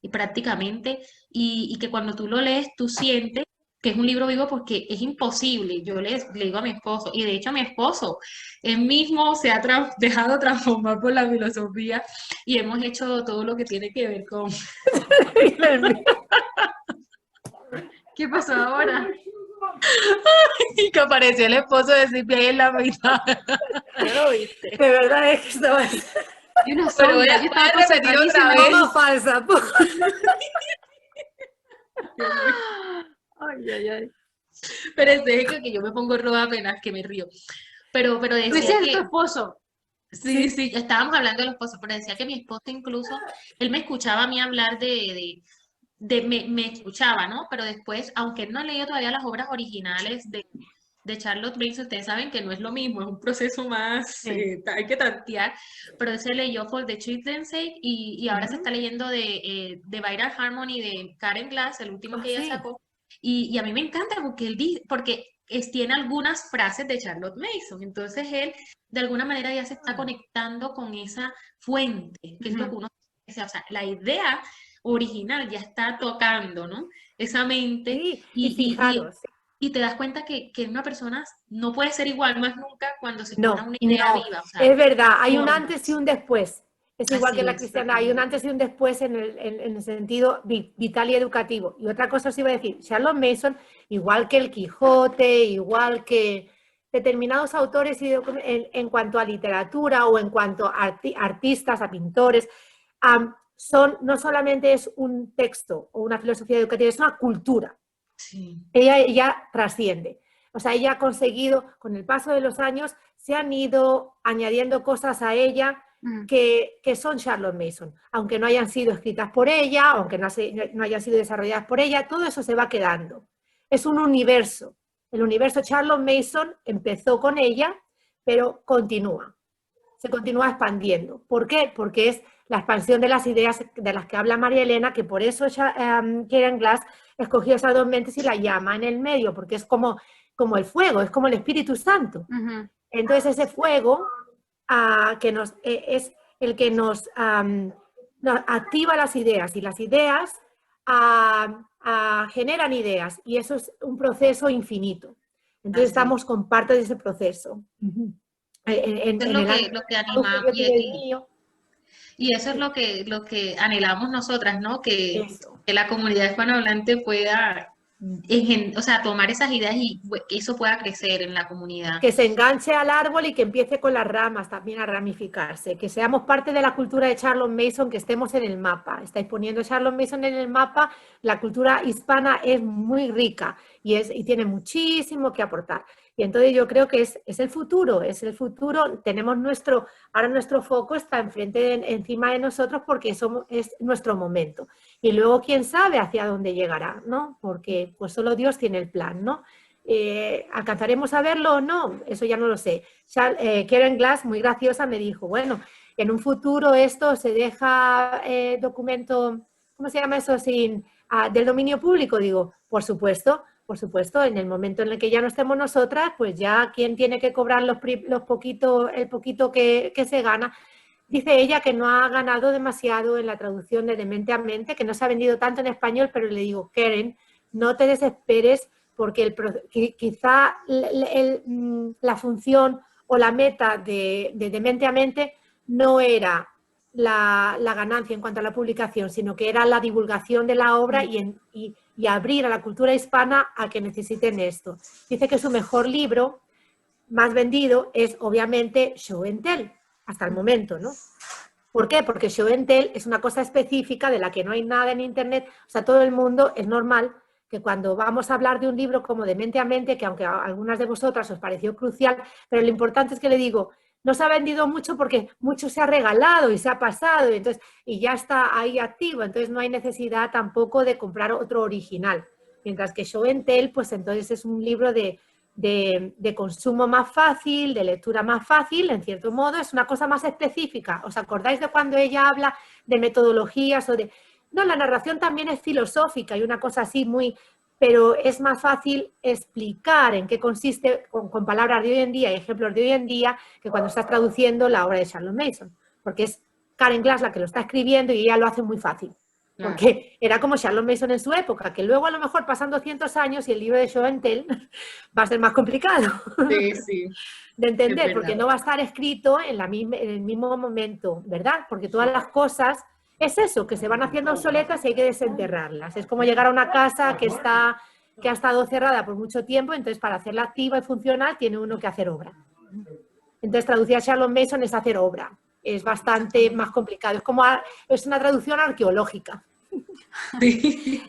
y prácticamente, y que cuando tú lo lees, tú sientes que es un libro vivo porque es imposible. Yo le digo a mi esposo, y de hecho a mi esposo, él mismo se ha dejado transformar por la filosofía y hemos hecho todo lo que tiene que ver con... ¿Qué pasó ahora? Y que apareció el esposo de Silvia ahí en la mitad. ¿No lo viste? De verdad es que estaba... Yo no sé, yo estaba repetir otra vez. Mamá falsa. Ay. Pero es que yo me pongo roja apenas que me río. Pero decía que... tu esposo. Sí, estábamos hablando del esposo, pero decía que mi esposo incluso, él me escuchaba a mí hablar me escuchaba, ¿no? Pero después, aunque él no ha leído todavía las obras originales de Charlotte Mason, ustedes saben que no es lo mismo, es un proceso más, hay que tantear, pero se leyó For the Children's Sake y ahora se está leyendo de Viral Harmony de Karen Glass, el último que ella sacó, y a mí me encanta porque él dice, porque tiene algunas frases de Charlotte Mason, entonces él de alguna manera ya se está conectando con esa fuente, que es lo que uno, o sea, la idea original ya está tocando, ¿no? Esa mente Sí, y fijaros. Y te das cuenta que una persona no puede ser igual más nunca cuando se encuentra No, una idea viva, o sea, es verdad, hay un transforma. antes y un después. Es igual que Así la es. cristiana, hay un antes y un después en el sentido vital y educativo. Y otra cosa os iba a decir, Charlotte Mason, igual que el Quijote, igual que determinados autores en cuanto a literatura o en cuanto a artistas, a pintores, no solamente es un texto o una filosofía educativa, es una cultura. Sí. Ella trasciende. O sea, ella ha conseguido, con el paso de los años, se han ido añadiendo cosas a ella que son Charlotte Mason. Aunque no hayan sido escritas por ella, aunque no hayan sido desarrolladas por ella, todo eso se va quedando. Es un universo. El universo Charlotte Mason empezó con ella, pero continúa. Se continúa expandiendo. ¿Por qué? Porque es la expansión de las ideas de las que habla María Elena, que por eso Karen Glass escogió esas dos mentes y la llama en el medio, porque es como el fuego, es como el Espíritu Santo. Entonces ese fuego es el que nos activa las ideas, y las ideas generan ideas, y eso es un proceso infinito. Entonces estamos con parte de ese proceso. Es lo que anima y eso es lo que anhelamos nosotras, ¿no? Que la comunidad hispanohablante pueda, o sea, tomar esas ideas y que eso pueda crecer en la comunidad. Que se enganche al árbol y que empiece con las ramas también a ramificarse, que seamos parte de la cultura de Charlotte Mason, que estemos en el mapa. Estáis poniendo Charlotte Mason en el mapa, la cultura hispana es muy rica y tiene muchísimo que aportar. Y entonces yo creo que es el futuro, tenemos ahora nuestro foco está encima de nosotros porque es nuestro momento. Y luego quién sabe hacia dónde llegará, ¿no? Porque pues solo Dios tiene el plan, ¿no? ¿Alcanzaremos a verlo o no? Eso ya no lo sé. Karen Glass, muy graciosa, me dijo, bueno, en un futuro esto se deja documento, ¿cómo se llama eso? Del dominio público. Digo, por supuesto, en el momento en el que ya no estemos nosotras, pues ya quién tiene que cobrar el poquito que se gana. Dice ella que no ha ganado demasiado en la traducción de Mente a Mente, que no se ha vendido tanto en español, pero le digo, Karen, no te desesperes, porque quizá la función o la meta de Mente a Mente no era la ganancia en cuanto a la publicación, sino que era la divulgación de la obra y abrir a la cultura hispana a que necesiten esto. Dice que su mejor libro, más vendido, es obviamente Show and Tell, hasta el momento, ¿no? ¿Por qué? Porque Show and Tell es una cosa específica de la que no hay nada en Internet. O sea, todo el mundo, es normal que cuando vamos a hablar de un libro como de Mente a Mente, que aunque a algunas de vosotras os pareció crucial, pero lo importante es que le digo, no se ha vendido mucho porque mucho se ha regalado y se ha pasado y ya está ahí activo, entonces no hay necesidad tampoco de comprar otro original. Mientras que Show and Tell, pues entonces es un libro de consumo más fácil, de lectura más fácil, en cierto modo, es una cosa más específica. ¿Os acordáis de cuando ella habla de metodologías o de... No, la narración también es filosófica y una cosa así pero es más fácil explicar en qué consiste con palabras de hoy en día y ejemplos de hoy en día que cuando estás traduciendo la obra de Charlotte Mason, porque es Karen Glass la que lo está escribiendo y ella lo hace muy fácil. Porque era como Charlotte Mason en su época, que luego a lo mejor pasan 200 años y el libro de Show and Tell va a ser más complicado de entender, porque no va a estar escrito en el mismo momento, ¿verdad? Porque todas las cosas, es eso, que se van haciendo obsoletas y hay que desenterrarlas. Es como llegar a una casa que ha estado cerrada por mucho tiempo, entonces para hacerla activa y funcional tiene uno que hacer obra. Entonces traducir a Charlotte Mason es hacer obra. Es bastante más complicado. Es una traducción arqueológica.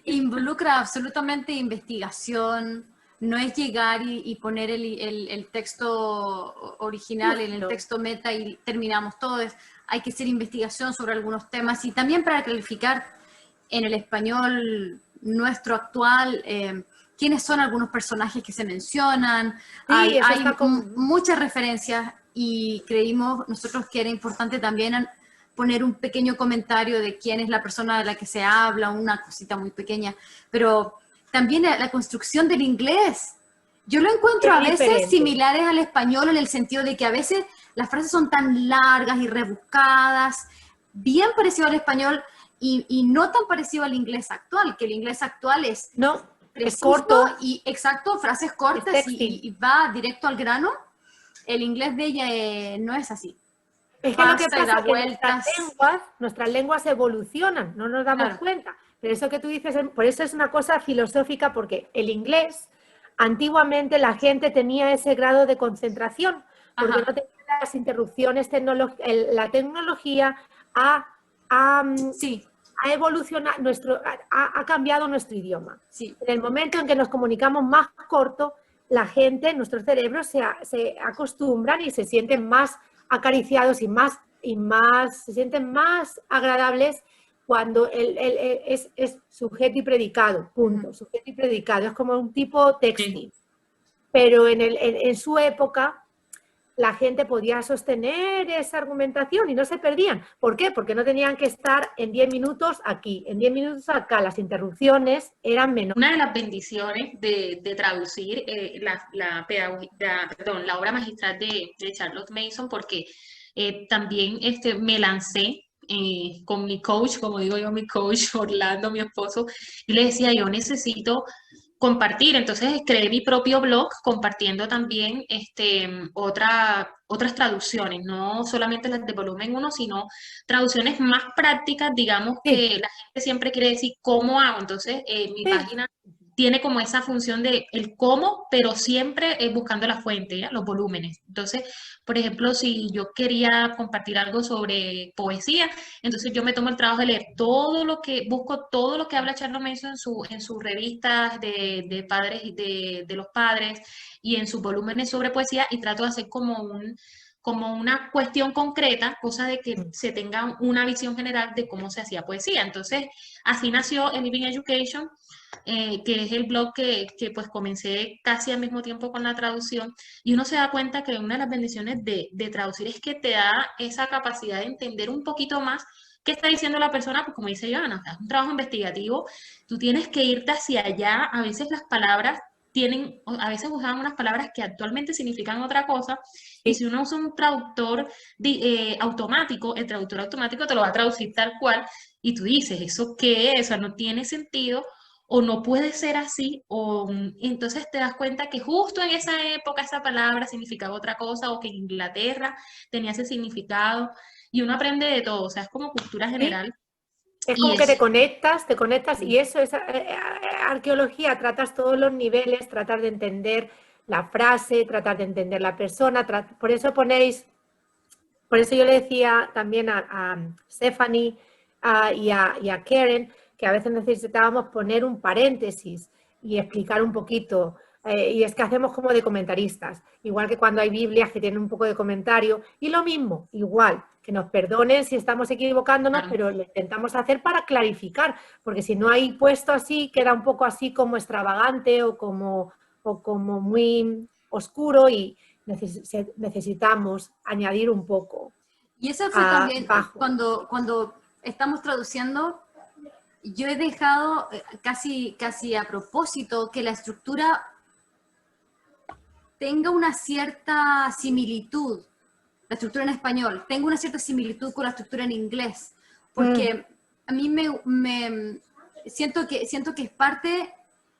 Involucra absolutamente investigación, no es llegar y poner el texto original en el texto meta y terminamos todo. Hay que hacer investigación sobre algunos temas y también para clarificar en el español nuestro actual, quiénes son algunos personajes que se mencionan, Sí, hay muchas referencias y creímos nosotros que era importante también poner un pequeño comentario de quién es la persona de la que se habla, una cosita muy pequeña, pero también la construcción del inglés. Yo lo encuentro a veces similares al español en el sentido de que a veces las frases son tan largas y rebuscadas, bien parecido al español y no tan parecido al inglés actual, que el inglés actual es, es corto y exacto, frases cortas y va directo al grano. El inglés de ella no es así. Es que lo que pasa es que nuestras lenguas evolucionan, no nos damos cuenta. Pero eso que tú dices, por eso es una cosa filosófica, porque el inglés, antiguamente la gente tenía ese grado de concentración, porque no tenía las interrupciones, la tecnología ha evolucionado, ha cambiado nuestro idioma. Sí. En el momento en que nos comunicamos más corto, la gente, nuestros cerebros se acostumbran y se sienten más acariciados y se sienten más agradables cuando es sujeto y predicado, punto. Sujeto y predicado, es como un tipo textil. Pero en su época la gente podía sostener esa argumentación y no se perdían. ¿Por qué? Porque no tenían que estar en 10 minutos aquí, en 10 minutos acá. Las interrupciones eran menores. Una de las bendiciones de traducir la obra magistral de Charlotte Mason, porque también me lancé con mi coach, como digo yo, mi coach Orlando, mi esposo, y le decía, yo necesito compartir. Entonces creé mi propio blog compartiendo también otras traducciones, no solamente las de volumen 1, sino traducciones más prácticas, digamos, que la gente siempre quiere decir cómo hago. Entonces mi página tiene como esa función de el cómo, pero siempre buscando la fuente, ¿ya? Los volúmenes. Entonces, por ejemplo, si yo quería compartir algo sobre poesía, entonces yo me tomo el trabajo de leer busco todo lo que habla Charlotte Mason en sus revistas de padres y de los padres y en sus volúmenes sobre poesía y trato de hacer como una cuestión concreta, cosa de que se tenga una visión general de cómo se hacía poesía. Entonces, así nació el Living Education, que es el blog que pues comencé casi al mismo tiempo con la traducción, y uno se da cuenta que una de las bendiciones de traducir es que te da esa capacidad de entender un poquito más qué está diciendo la persona, pues como dice Joana, es un trabajo investigativo, tú tienes que irte hacia allá, a veces las palabras a veces usan unas palabras que actualmente significan otra cosa, y si uno usa un traductor automático, el traductor automático te lo va a traducir tal cual, y tú dices, ¿eso qué es? O sea, no tiene sentido, o no puede ser así, o entonces te das cuenta que justo en esa época esa palabra significaba otra cosa, o que en Inglaterra tenía ese significado, y uno aprende de todo, o sea, es como cultura general. Es como que te conectas y eso es arqueología, tratas todos los niveles, tratar de entender la frase, tratar de entender la persona, por eso yo le decía también a Stephanie y a Karen que a veces necesitábamos poner un paréntesis y explicar un poquito, y es que hacemos como de comentaristas, igual que cuando hay Biblias que tienen un poco de comentario, y lo mismo, igual, que nos perdonen si estamos equivocándonos, pero lo intentamos hacer para clarificar, porque si no hay puesto así, queda un poco así como extravagante o como muy oscuro y necesitamos añadir un poco. Y eso fue también cuando estamos traduciendo, yo he dejado casi a propósito que la estructura tenga una cierta similitud, la estructura en español, tenga una cierta similitud con la estructura en inglés, porque a mí me siento que es parte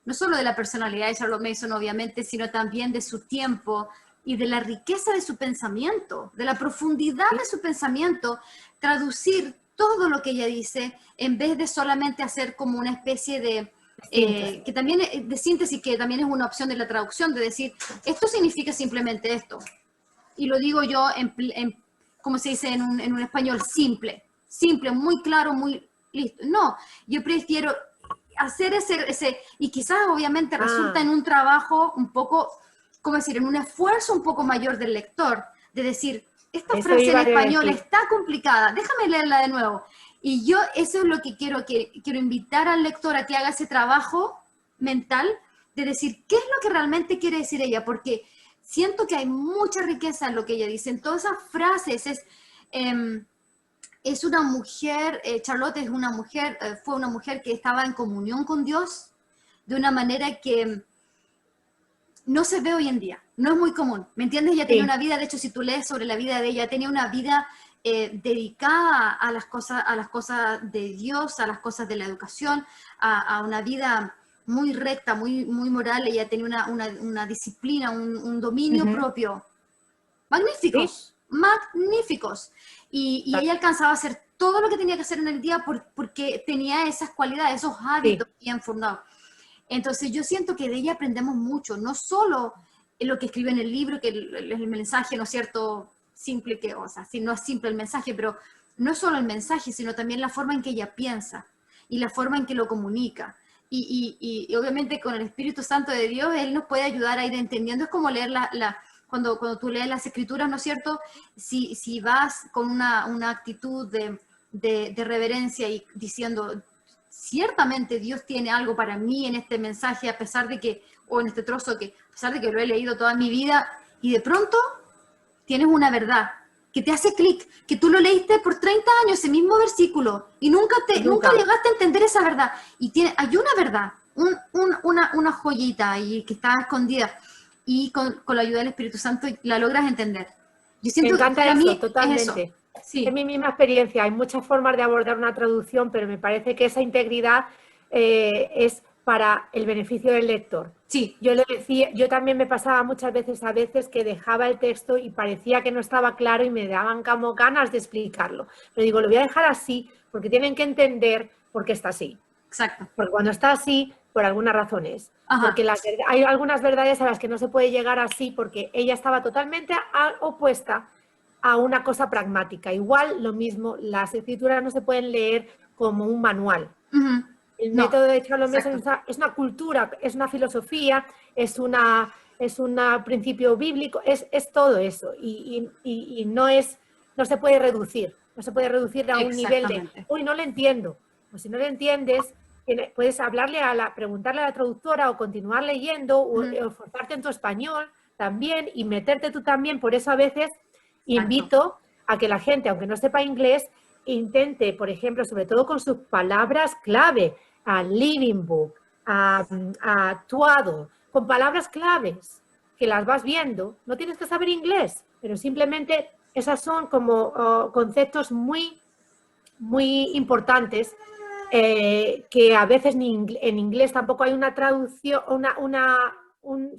no solo de la personalidad de Charlotte Mason, obviamente, sino también de su tiempo y de la riqueza de su pensamiento, de la profundidad de su pensamiento, traducir todo lo que ella dice, en vez de solamente hacer como una especie de que también de síntesis, que también es una opción de la traducción, de decir, esto significa simplemente esto. Y lo digo yo, como se dice en un español, simple, muy claro, muy listo. No, yo prefiero hacer ese y quizás obviamente resulta en un trabajo un poco, ¿cómo decir?, en un esfuerzo un poco mayor del lector, de decir, esta frase en español está complicada, déjame leerla de nuevo. Y yo eso es lo que quiero invitar al lector a que haga ese trabajo mental de decir qué es lo que realmente quiere decir ella, porque siento que hay mucha riqueza en lo que ella dice, en todas esas frases. Es una mujer, Charlotte es una mujer, fue una mujer que estaba en comunión con Dios de una manera que no se ve hoy en día, no es muy común, ¿me entiendes? Ella tenía una vida, de hecho, si tú lees sobre la vida de ella, tenía una vida dedicada a las cosas de Dios, a las cosas de la educación, a una vida muy recta, muy moral. Ella tenía una disciplina, un dominio propio. Magníficos, magníficos. Y ella alcanzaba a hacer todo lo que tenía que hacer en el día porque tenía esas cualidades, esos hábitos bien fundados. Entonces yo siento que de ella aprendemos mucho, no solo en lo que escribe en el libro, que el mensaje, ¿no es cierto?, simple, que, o sea, si no es simple el mensaje, pero no solo el mensaje, sino también la forma en que ella piensa y la forma en que lo comunica. Y obviamente con el Espíritu Santo de Dios, Él nos puede ayudar a ir entendiendo. Es como leer cuando tú lees las Escrituras, ¿no es cierto? Si vas con una actitud de reverencia y diciendo, ciertamente Dios tiene algo para mí en este mensaje, a pesar de que, o en este trozo, que a pesar de que lo he leído toda mi vida, y de pronto tienes una verdad que te hace clic, que tú lo leíste por 30 años, ese mismo versículo, y nunca llegaste a entender esa verdad. Y hay una verdad, una joyita ahí que está escondida, y con la ayuda del Espíritu Santo la logras entender. Yo siento Me encanta que a mí totalmente. es eso. Sí. Es mi misma experiencia. Hay muchas formas de abordar una traducción, pero me parece que esa integridad es para el beneficio del lector. Sí. Yo también me pasaba muchas veces que dejaba el texto y parecía que no estaba claro y me daban como ganas de explicarlo. Pero digo, lo voy a dejar así porque tienen que entender por qué está así. Exacto. Porque cuando está así, por algunas razones. Porque hay algunas verdades a las que no se puede llegar así porque ella estaba totalmente opuesta a una cosa pragmática. Igual, lo mismo, las escrituras no se pueden leer como un manual. El método de Charlotte Mason es una cultura, es una filosofía, es un principio bíblico, es todo eso. Y no se puede reducir. No se puede reducir a un nivel de, uy, no le entiendo. Pues si no le entiendes, puedes preguntarle a la traductora o continuar leyendo o forzarte en tu español también y meterte tú también. Por eso a veces invito a que la gente, aunque no sepa inglés, intente, por ejemplo, sobre todo con sus palabras clave, a living book, a actuado, con palabras claves que las vas viendo. No tienes que saber inglés, pero simplemente esas son como conceptos muy, muy importantes que a veces en inglés tampoco hay una traducción, un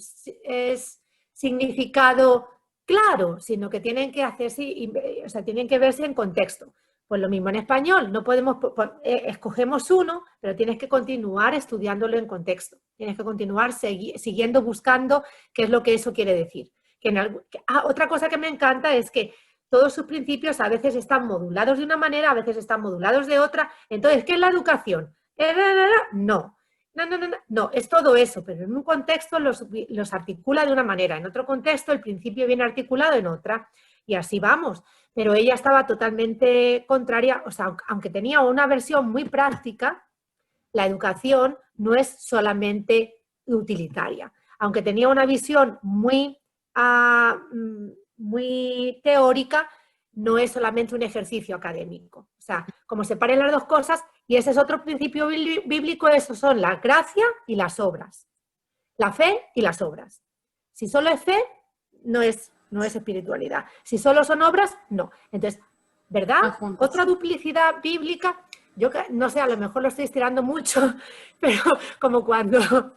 significado claro, sino que tienen que hacerse, o sea, tienen que verse en contexto. Pues lo mismo en español, no podemos, escogemos uno, pero tienes que continuar estudiándolo en contexto. Tienes que continuar siguiendo, buscando qué es lo que eso quiere decir. Otra cosa que me encanta es que todos sus principios a veces están modulados de una manera, a veces están modulados de otra. Entonces, ¿qué es la educación? No, es todo eso, pero en un contexto los articula de una manera, en otro contexto el principio viene articulado en otra, y así vamos. Pero ella estaba totalmente contraria, o sea, aunque tenía una versión muy práctica, la educación no es solamente utilitaria. Aunque tenía una visión muy teórica, no es solamente un ejercicio académico. O sea, como separen las dos cosas, y ese es otro principio bíblico, esos son la gracia y las obras. La fe y las obras. Si solo es fe, no es espiritualidad. Si solo son obras, no. Entonces, ¿verdad? Otra duplicidad bíblica, yo no sé, a lo mejor lo estoy estirando mucho, pero como cuando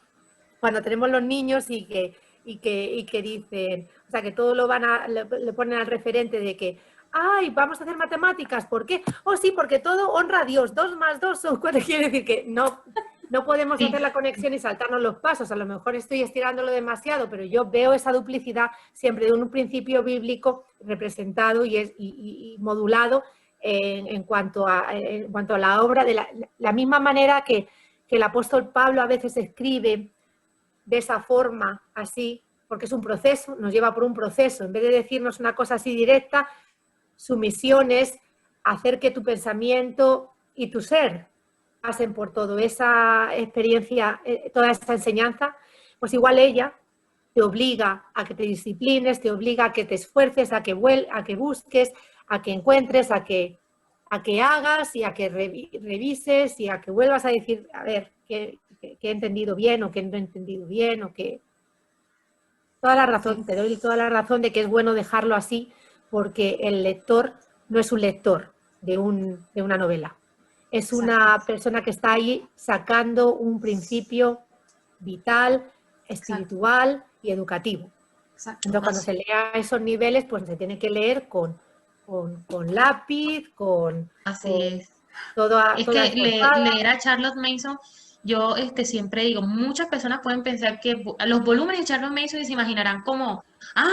tenemos los niños y que dicen, o sea, que todo le ponen al referente de que, ay, vamos a hacer matemáticas, ¿por qué? Oh, sí, porque todo honra a Dios, 2 más 2 son 4, quiere decir que no podemos hacer la conexión y saltarnos los pasos. A lo mejor estoy estirándolo demasiado, pero yo veo esa duplicidad siempre de un principio bíblico representado y modulado en cuanto a la obra, de la misma manera que el apóstol Pablo a veces escribe de esa forma, así, porque es un proceso, nos lleva por un proceso. En vez de decirnos una cosa así directa, su misión es hacer que tu pensamiento y tu ser pasen por toda esa experiencia, toda esa enseñanza, Pues igual ella te obliga a que te disciplines, te obliga a que te esfuerces, a que busques, a que encuentres, a que hagas y a que revises y a que vuelvas a decir, a ver, que he entendido bien o que no he entendido bien o que... Toda la razón, Sí. te doy toda la razón de que es bueno dejarlo así porque el lector no es un lector de una novela. Es una persona que está ahí sacando un principio vital, espiritual y educativo. Exacto. Entonces, cuando se lea a esos niveles, pues se tiene que leer con lápiz, Así es. toda Es que esforzada. leer a Charlotte Mason, yo siempre digo, muchas personas pueden pensar que los volúmenes de Charlotte Mason y se imaginarán como,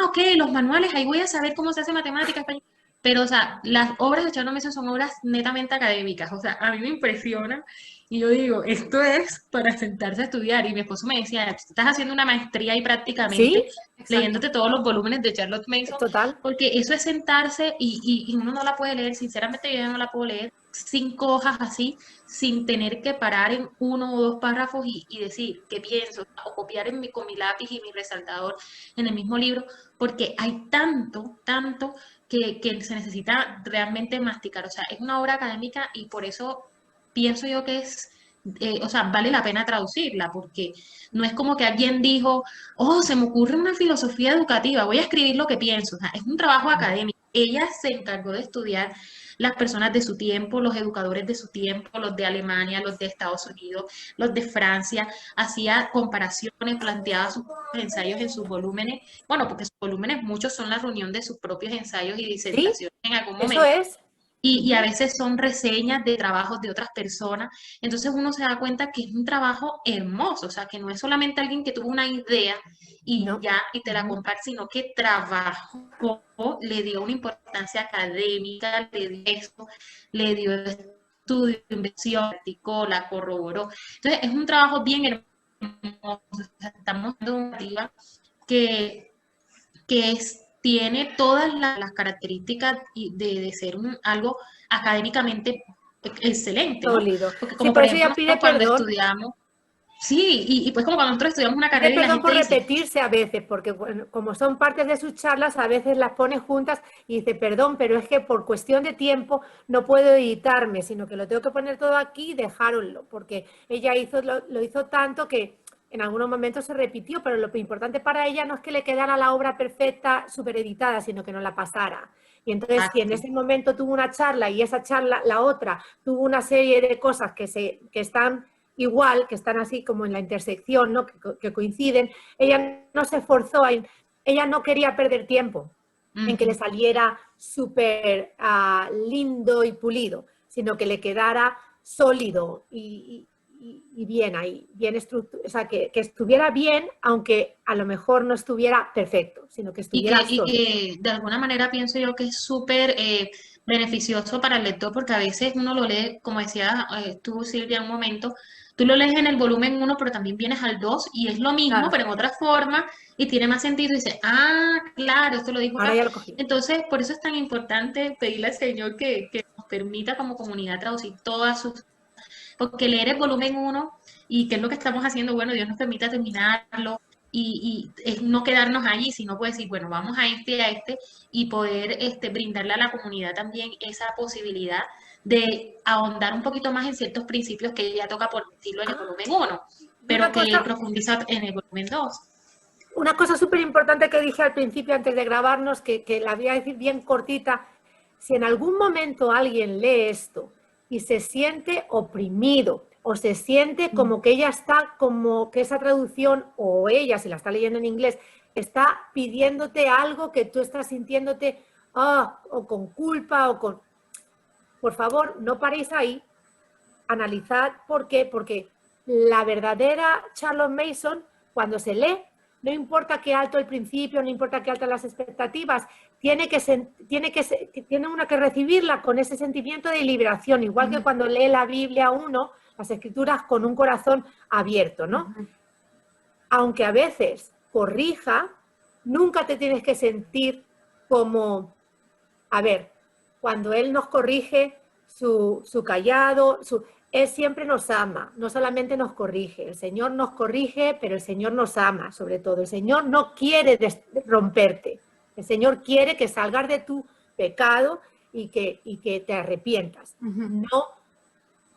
ok, los manuales, ahí voy a saber cómo se hace matemática, español. Pero, o sea, las obras de Charlotte Mason son obras netamente académicas. O sea, a mí me impresiona y yo digo, esto es para sentarse a estudiar. Y mi esposo me decía, estás haciendo una maestría ahí prácticamente, Sí, leyéndote todos los volúmenes de Charlotte Mason, total. porque eso es sentarse y uno no la puede leer. Sinceramente, yo ya no la puedo leer 5 hojas así, sin tener que parar en 1 o 2 párrafos y decir qué pienso, o copiar con mi lápiz y mi resaltador en el mismo libro, porque hay tanto, tanto que se necesita realmente masticar. O sea, es una obra académica y por eso pienso yo que o sea, vale la pena traducirla, porque no es como que alguien dijo, se me ocurre una filosofía educativa, voy a escribir lo que pienso. O sea, es un trabajo académico. Ella se encargó de estudiar las personas de su tiempo, los educadores de su tiempo, los de Alemania, los de Estados Unidos, los de Francia, hacía comparaciones, planteaba sus ensayos en sus volúmenes, bueno, porque sus volúmenes muchos son la reunión de sus propios ensayos y Sí, disertaciones en algún eso momento. es. Y a veces son reseñas de trabajos de otras personas. Entonces uno se da cuenta que es un trabajo hermoso, o sea, que no es solamente alguien que tuvo una idea y No. ya, y te la comparte, sino que trabajó, le dio una importancia académica, le dio eso, le dio estudio, inversión, practicó, la corroboró. Entonces es un trabajo bien hermoso. O sea, estamos dando una narrativa que tiene todas las características de ser algo académicamente excelente, ¿no? Sólido. Porque Sí, como por por eso ejemplo ella pide nosotros cuando perdón. estudiamos, sí, y pues como cuando nosotros estudiamos una Pide carrera y la perdón gente por dice, repetirse a veces, porque bueno, como son partes de sus charlas, a veces las pone juntas y dice, perdón, pero es que por cuestión de tiempo no puedo editarme, sino que lo tengo que poner todo aquí y dejároslo, porque ella lo hizo tanto que en algunos momentos se repitió, pero lo importante para ella no es que le quedara la obra perfecta, súper editada, sino que no la pasara. Y entonces, si en exacto, ese momento tuvo una charla y esa charla, la otra, tuvo una serie de cosas que están igual, que están así como en la intersección, ¿no? que coinciden, ella no se esforzó, ella no quería perder tiempo en que le saliera súper lindo y pulido, sino que le quedara sólido y bien ahí, bien estructurado, o sea, que estuviera bien, aunque a lo mejor no estuviera perfecto, sino que y estuviera y sólido. que de alguna manera pienso yo que es súper beneficioso para el lector, porque a veces uno lo lee, como decía tú, Silvia, un momento, tú lo lees en el volumen 1, pero también vienes al 2 y es lo mismo, Claro. pero en otra forma y tiene más sentido y dices, claro, esto lo dijo Ahora acá. ya lo cogí. Entonces, por eso es tan importante pedirle al Señor que nos permita como comunidad traducir todas sus... Porque leer el volumen 1 y qué es lo que estamos haciendo, bueno, Dios nos permita terminarlo y es no quedarnos allí, sino pues decir, bueno, vamos a este y poder brindarle a la comunidad también esa posibilidad de ahondar un poquito más en ciertos principios que ella toca por decirlo en el volumen 1, Y pero que él profundiza en el volumen 2. una cosa súper importante que dije al principio antes de grabarnos, que la voy a decir bien cortita, si en algún momento alguien lee esto y se siente oprimido o se siente como que ella está, como que esa traducción, o ella, si la está leyendo en inglés, está pidiéndote algo que tú estás sintiéndote o con culpa o con... Por favor, no paréis ahí, analizad por qué, porque la verdadera Charlotte Mason, cuando se lee, no importa qué alto el principio, no importa qué altas las expectativas, tiene uno que recibirla con ese sentimiento de liberación, igual que cuando lee la Biblia uno, las escrituras con un corazón abierto, ¿no? Aunque a veces corrija, nunca te tienes que sentir como, a ver, cuando él nos corrige, su callado, Él siempre nos ama, no solamente nos corrige. El Señor nos corrige, pero el Señor nos ama, sobre todo. El Señor no quiere romperte. El Señor quiere que salgas de tu pecado y que te arrepientas. No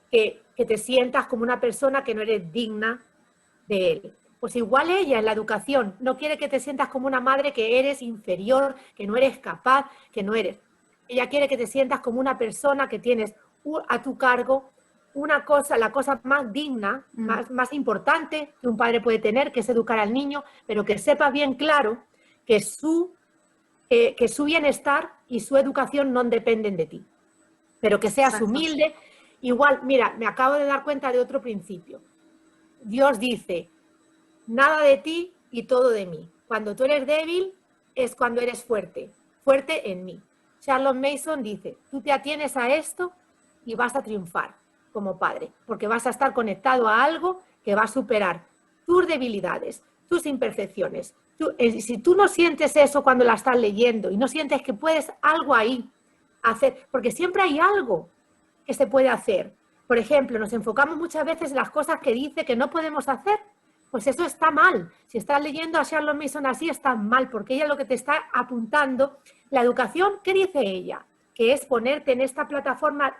que te sientas como una persona que no eres digna de Él. Pues igual ella en la educación no quiere que te sientas como una madre que eres inferior, que no eres capaz, que no eres. Ella quiere que te sientas como una persona que tienes a tu cargo una cosa, la cosa más digna, más importante que un padre puede tener, que es educar al niño, pero que sepa bien claro que su bienestar y su educación no dependen de ti, pero que seas humilde. Igual, mira, me acabo de dar cuenta de otro principio. Dios dice, nada de ti y todo de mí. Cuando tú eres débil es cuando eres fuerte, fuerte en mí. Charles Mason dice, tú te atienes a esto y vas a triunfar como padre, porque vas a estar conectado a algo que va a superar tus debilidades, tus imperfecciones. Si tú no sientes eso cuando la estás leyendo y no sientes que puedes algo ahí hacer, porque siempre hay algo que se puede hacer. Por ejemplo, nos enfocamos muchas veces en las cosas que dice que no podemos hacer, pues eso está mal. Si estás leyendo a Charles Mason así, está mal, porque ella lo que te está apuntando, la educación, ¿qué dice ella? Que es ponerte en esta plataforma,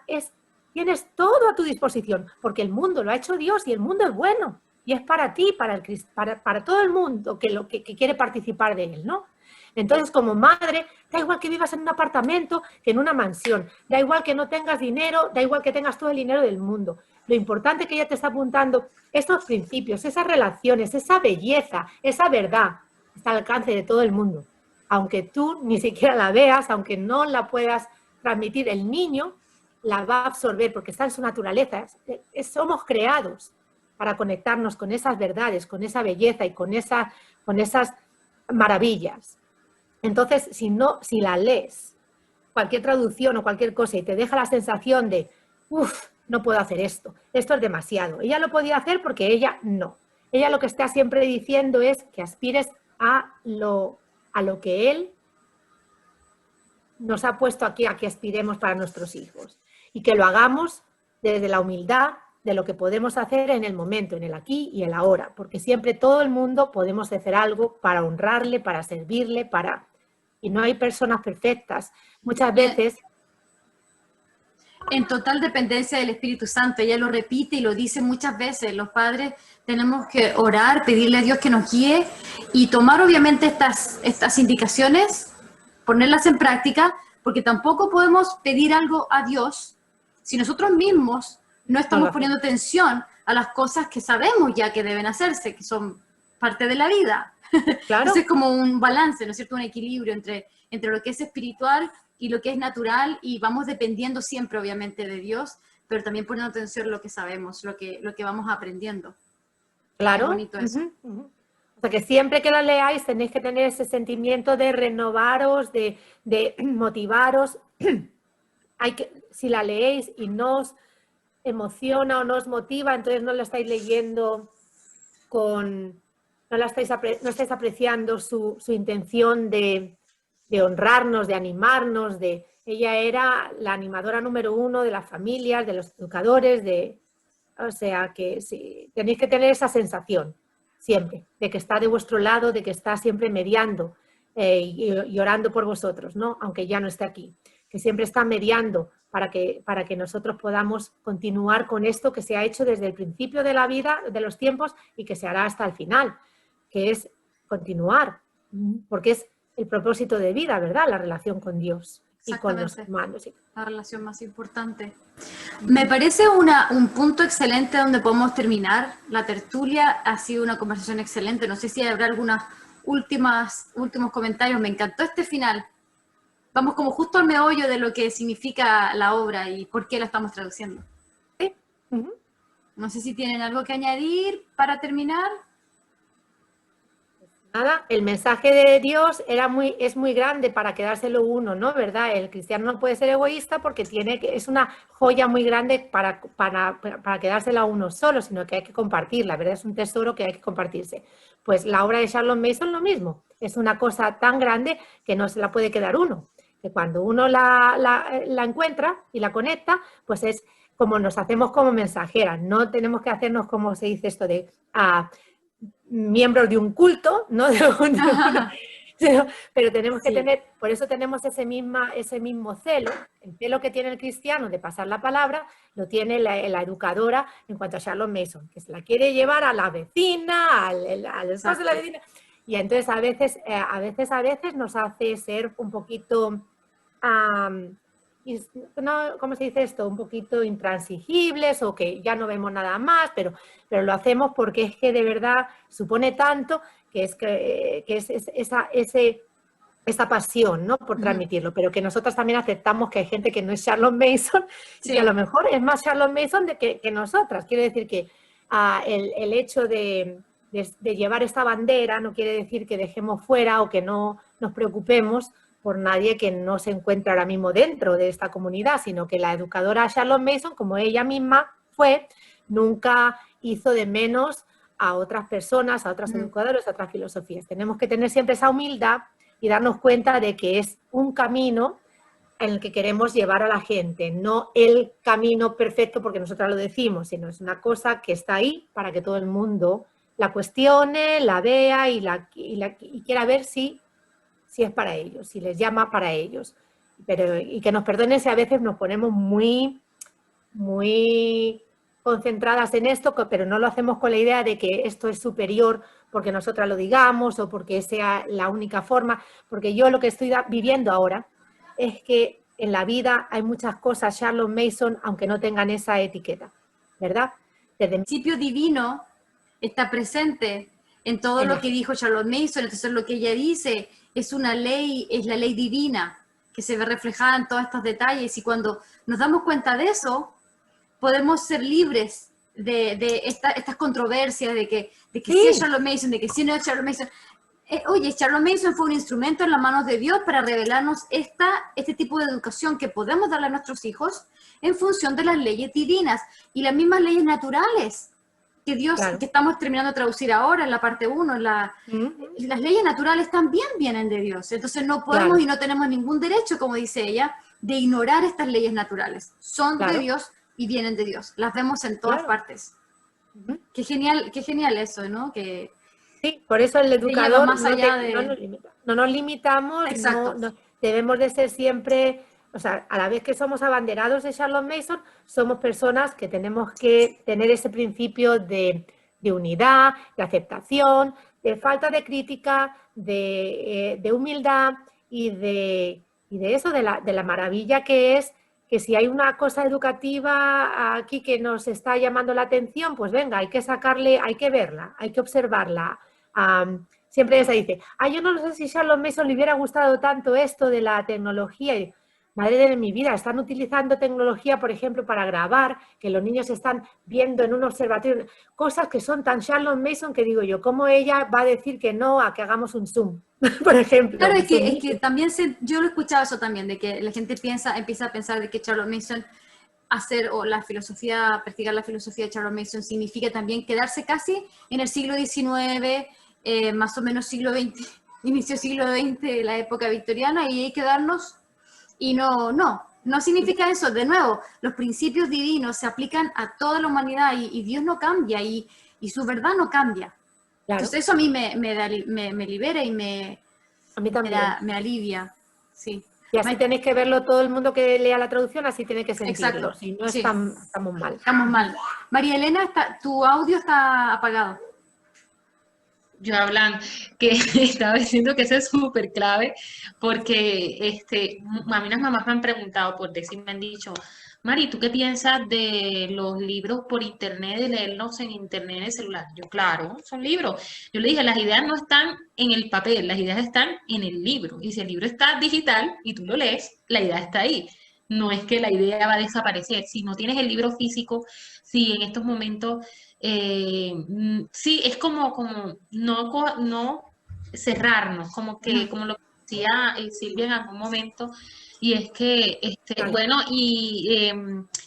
tienes todo a tu disposición, porque el mundo lo ha hecho Dios y el mundo es bueno. Y es para ti, para todo el mundo que quiere participar de él, ¿no? Entonces, como madre, da igual que vivas en un apartamento que en una mansión, da igual que no tengas dinero, da igual que tengas todo el dinero del mundo. Lo importante que ella te está apuntando, estos principios, esas relaciones, esa belleza, esa verdad, está al alcance de todo el mundo. Aunque tú ni siquiera la veas, aunque no la puedas transmitir, el niño la va a absorber porque está en su naturaleza. Somos creados para conectarnos con esas verdades, con esa belleza y con esas maravillas. Entonces, si la lees, cualquier traducción o cualquier cosa y te deja la sensación de, no puedo hacer esto es demasiado. Ella lo podía hacer porque ella no. Ella lo que está siempre diciendo es que aspires a lo que Él nos ha puesto aquí, a que aspiremos para nuestros hijos. Y que lo hagamos desde la humildad de lo que podemos hacer en el momento, en el aquí y el ahora, porque siempre todo el mundo podemos hacer algo para honrarle, para servirle, y no hay personas perfectas. Muchas veces... En total dependencia del Espíritu Santo, ella lo repite y lo dice muchas veces, los padres tenemos que orar, pedirle a Dios que nos guíe y tomar obviamente estas indicaciones, ponerlas en práctica, porque tampoco podemos pedir algo a Dios si nosotros mismos no estamos poniendo atención a las cosas que sabemos ya que deben hacerse, que son parte de la vida. Claro. Entonces es como un balance, ¿no es cierto? Un equilibrio entre lo que es espiritual y lo que es natural, y vamos dependiendo siempre, obviamente, de Dios, pero también poniendo atención a lo que sabemos, lo que vamos aprendiendo. Claro. Es bonito eso. O sea, que siempre que la leáis tenéis que tener ese sentimiento de renovaros, de motivaros. Si la leéis y no os emociona o no os motiva, entonces no la estáis leyendo no estáis apreciando su intención de honrarnos, de animarnos. Ella era la animadora número 1 de las familias, de los educadores, o sea que sí, tenéis que tener esa sensación siempre, de que está de vuestro lado, de que está siempre mediando y orando por vosotros, ¿no? Aunque ya no esté aquí, que siempre está mediando para que nosotros podamos continuar con esto que se ha hecho desde el principio de la vida, de los tiempos, y que se hará hasta el final, que es continuar, porque es el propósito de vida, ¿verdad? La relación con Dios y con los hermanos. Sí. La relación más importante. Me parece un punto excelente donde podemos terminar. La tertulia ha sido una conversación excelente. No sé si habrá algunos últimos comentarios. Me encantó este final. Vamos como justo al meollo de lo que significa la obra y por qué la estamos traduciendo. Sí. No sé si tienen algo que añadir para terminar. Nada, el mensaje de Dios es muy grande para quedárselo uno, ¿no? ¿Verdad? El cristiano no puede ser egoísta porque es una joya muy grande para quedársela uno solo, sino que hay que compartirla, ¿verdad? Es un tesoro que hay que compartirse. Pues la obra de Charles Mason lo mismo, es una cosa tan grande que no se la puede quedar uno, que cuando uno la encuentra y la conecta, pues como nos hacemos como mensajeras, no tenemos que hacernos, como se dice esto, de miembros de un culto, ¿no? Pero tenemos que tener, por eso tenemos ese mismo celo, el celo que tiene el cristiano de pasar la palabra, lo tiene la educadora en cuanto a Charlotte Mason, que se la quiere llevar a la vecina, al esposo de la vecina, y entonces a veces nos hace ser un poquito, ¿cómo se dice esto? Un poquito intransigibles o que ya no vemos nada más, pero lo hacemos porque es que de verdad supone tanto que es esa pasión, ¿no? Por transmitirlo, pero que nosotros también aceptamos que hay gente que no es Charlotte Mason y que a lo mejor es más Charlotte Mason que nosotras. Quiere decir que el hecho de llevar esta bandera no quiere decir que dejemos fuera o que no nos preocupemos por nadie que no se encuentra ahora mismo dentro de esta comunidad, sino que la educadora Charlotte Mason, como ella misma fue, nunca hizo de menos a otras personas, a otros educadores, a otras filosofías. Tenemos que tener siempre esa humildad y darnos cuenta de que es un camino en el que queremos llevar a la gente, no el camino perfecto porque nosotros lo decimos, sino es una cosa que está ahí para que todo el mundo la cuestione, la vea y quiera ver si es para ellos, si les llama para ellos. Y que nos perdonen si a veces nos ponemos muy concentradas en esto, pero no lo hacemos con la idea de que esto es superior porque nosotras lo digamos o porque sea la única forma, porque yo lo que estoy viviendo ahora es que en la vida hay muchas cosas Charlotte Mason, aunque no tengan esa etiqueta, ¿verdad? Desde el principio divino está presente en todo lo que dijo Charlotte Mason, entonces lo que ella dice es una ley, es la ley divina que se ve reflejada en todos estos detalles y cuando nos damos cuenta de eso, podemos ser libres de estas controversias, de que sí es Charlotte Mason, de que sí no es Charlotte Mason. Oye, Charlotte Mason fue un instrumento en las manos de Dios para revelarnos este tipo de educación que podemos darle a nuestros hijos en función de las leyes divinas y las mismas leyes naturales que Dios, que estamos terminando de traducir ahora en la parte 1, las leyes naturales también vienen de Dios. Entonces no podemos y no tenemos ningún derecho, como dice ella, de ignorar estas leyes naturales. Son de Dios y vienen de Dios. Las vemos en todas partes. Qué genial eso, ¿no? Que sí, por eso el educador más allá no nos limitamos, debemos de ser siempre, o sea, a la vez que somos abanderados de Charlotte Mason, somos personas que tenemos que tener ese principio de unidad, de aceptación, de falta de crítica, de humildad y de eso, de la maravilla que es que si hay una cosa educativa aquí que nos está llamando la atención, pues venga, hay que sacarle, hay que verla, hay que observarla. Siempre ella dice, yo no sé si a Charlotte Mason le hubiera gustado tanto esto de la tecnología. Y, madre de mi vida, están utilizando tecnología, por ejemplo, para grabar, que los niños están viendo en un observatorio, cosas que son tan Charlotte Mason que digo yo, ¿cómo ella va a decir que no a que hagamos un Zoom, por ejemplo? Claro, es que también yo lo he escuchado eso también, de que la gente empieza a pensar de que Charlotte Mason practicar la filosofía de Charlotte Mason significa también quedarse casi en el siglo XIX, más o menos siglo XX, inicio siglo XX, la época victoriana, y hay que quedarnos. Y no significa eso. De nuevo, los principios divinos se aplican a toda la humanidad y Dios no cambia y su verdad no cambia. Claro. Entonces eso a mí me libera y a mí también. me alivia. Sí. Y así tenéis que verlo todo el mundo que lea la traducción, así tiene que sentirlo. Exacto. Si no, estamos mal. Estamos mal. María Elena, tu audio está apagado. Yo hablando, que estaba diciendo que eso es súper clave, porque a mí las mamás me han preguntado, por decir, me han dicho, Mari, ¿tú qué piensas de los libros por internet, de leerlos en internet, en el celular? Yo, claro, son libros. Yo le dije, las ideas no están en el papel, las ideas están en el libro. Y si el libro está digital y tú lo lees, la idea está ahí. No es que la idea va a desaparecer. Si no tienes el libro físico, si en estos momentos... sí, es como no cerrarnos, como lo decía Silvia en algún momento, y es que, bueno, y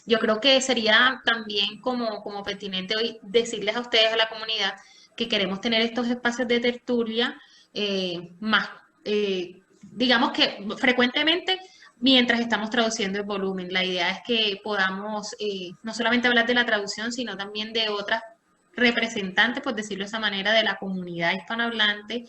yo creo que sería también como pertinente hoy decirles a ustedes, a la comunidad, que queremos tener estos espacios de tertulia más, digamos que frecuentemente, mientras estamos traduciendo el volumen. La idea es que podamos no solamente hablar de la traducción, sino también de otras representantes, por decirlo de esa manera, de la comunidad hispanohablante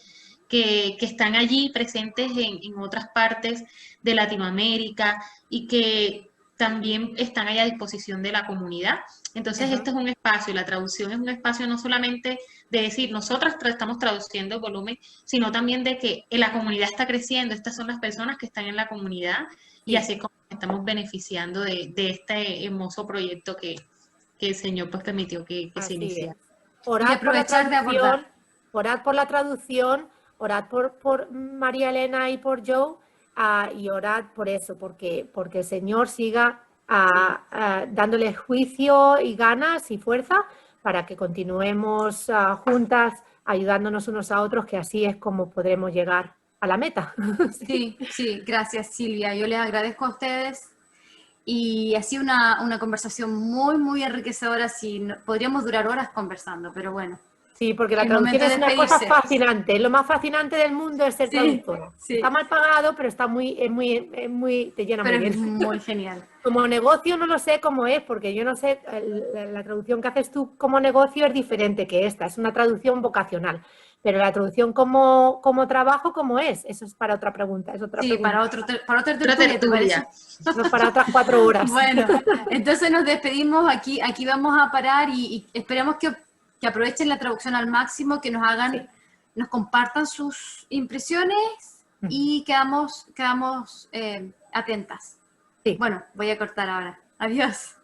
que están allí presentes en otras partes de Latinoamérica y que también están ahí a disposición de la comunidad. Entonces, este es un espacio, la traducción es un espacio no solamente de decir, nosotras estamos traduciendo el volumen, sino también de que la comunidad está creciendo, estas son las personas que están en la comunidad y así es como estamos beneficiando de este hermoso proyecto que el Señor pues permitió que se iniciara. Orad por la traducción, orad por la traducción, orad por María Elena y por Joe, y orad por eso, porque el Señor siga dándole juicio y ganas y fuerza para que continuemos juntas, ayudándonos unos a otros, que así es como podremos llegar a la meta. Sí, sí, gracias Silvia. Yo les agradezco a ustedes y ha sido una conversación muy, muy enriquecedora. Sí, podríamos durar horas conversando, pero bueno. Sí, porque la traducción es una cosa fascinante. Lo más fascinante del mundo es ser traductora. Sí. Está mal pagado, pero está te llena muy bien. Es muy genial. Como negocio no lo sé cómo es, porque yo no sé, la traducción que haces tú como negocio es diferente que esta, es una traducción vocacional. Pero la traducción como trabajo, ¿cómo es? Eso es para otra pregunta. Es otra pregunta. Para otra tertulia. Para otras 4 horas. Bueno, entonces nos despedimos. Aquí vamos a parar y esperamos que aprovechen la traducción al máximo, que nos hagan, nos compartan sus impresiones y quedamos atentas. Sí. Bueno, voy a cortar ahora. Adiós.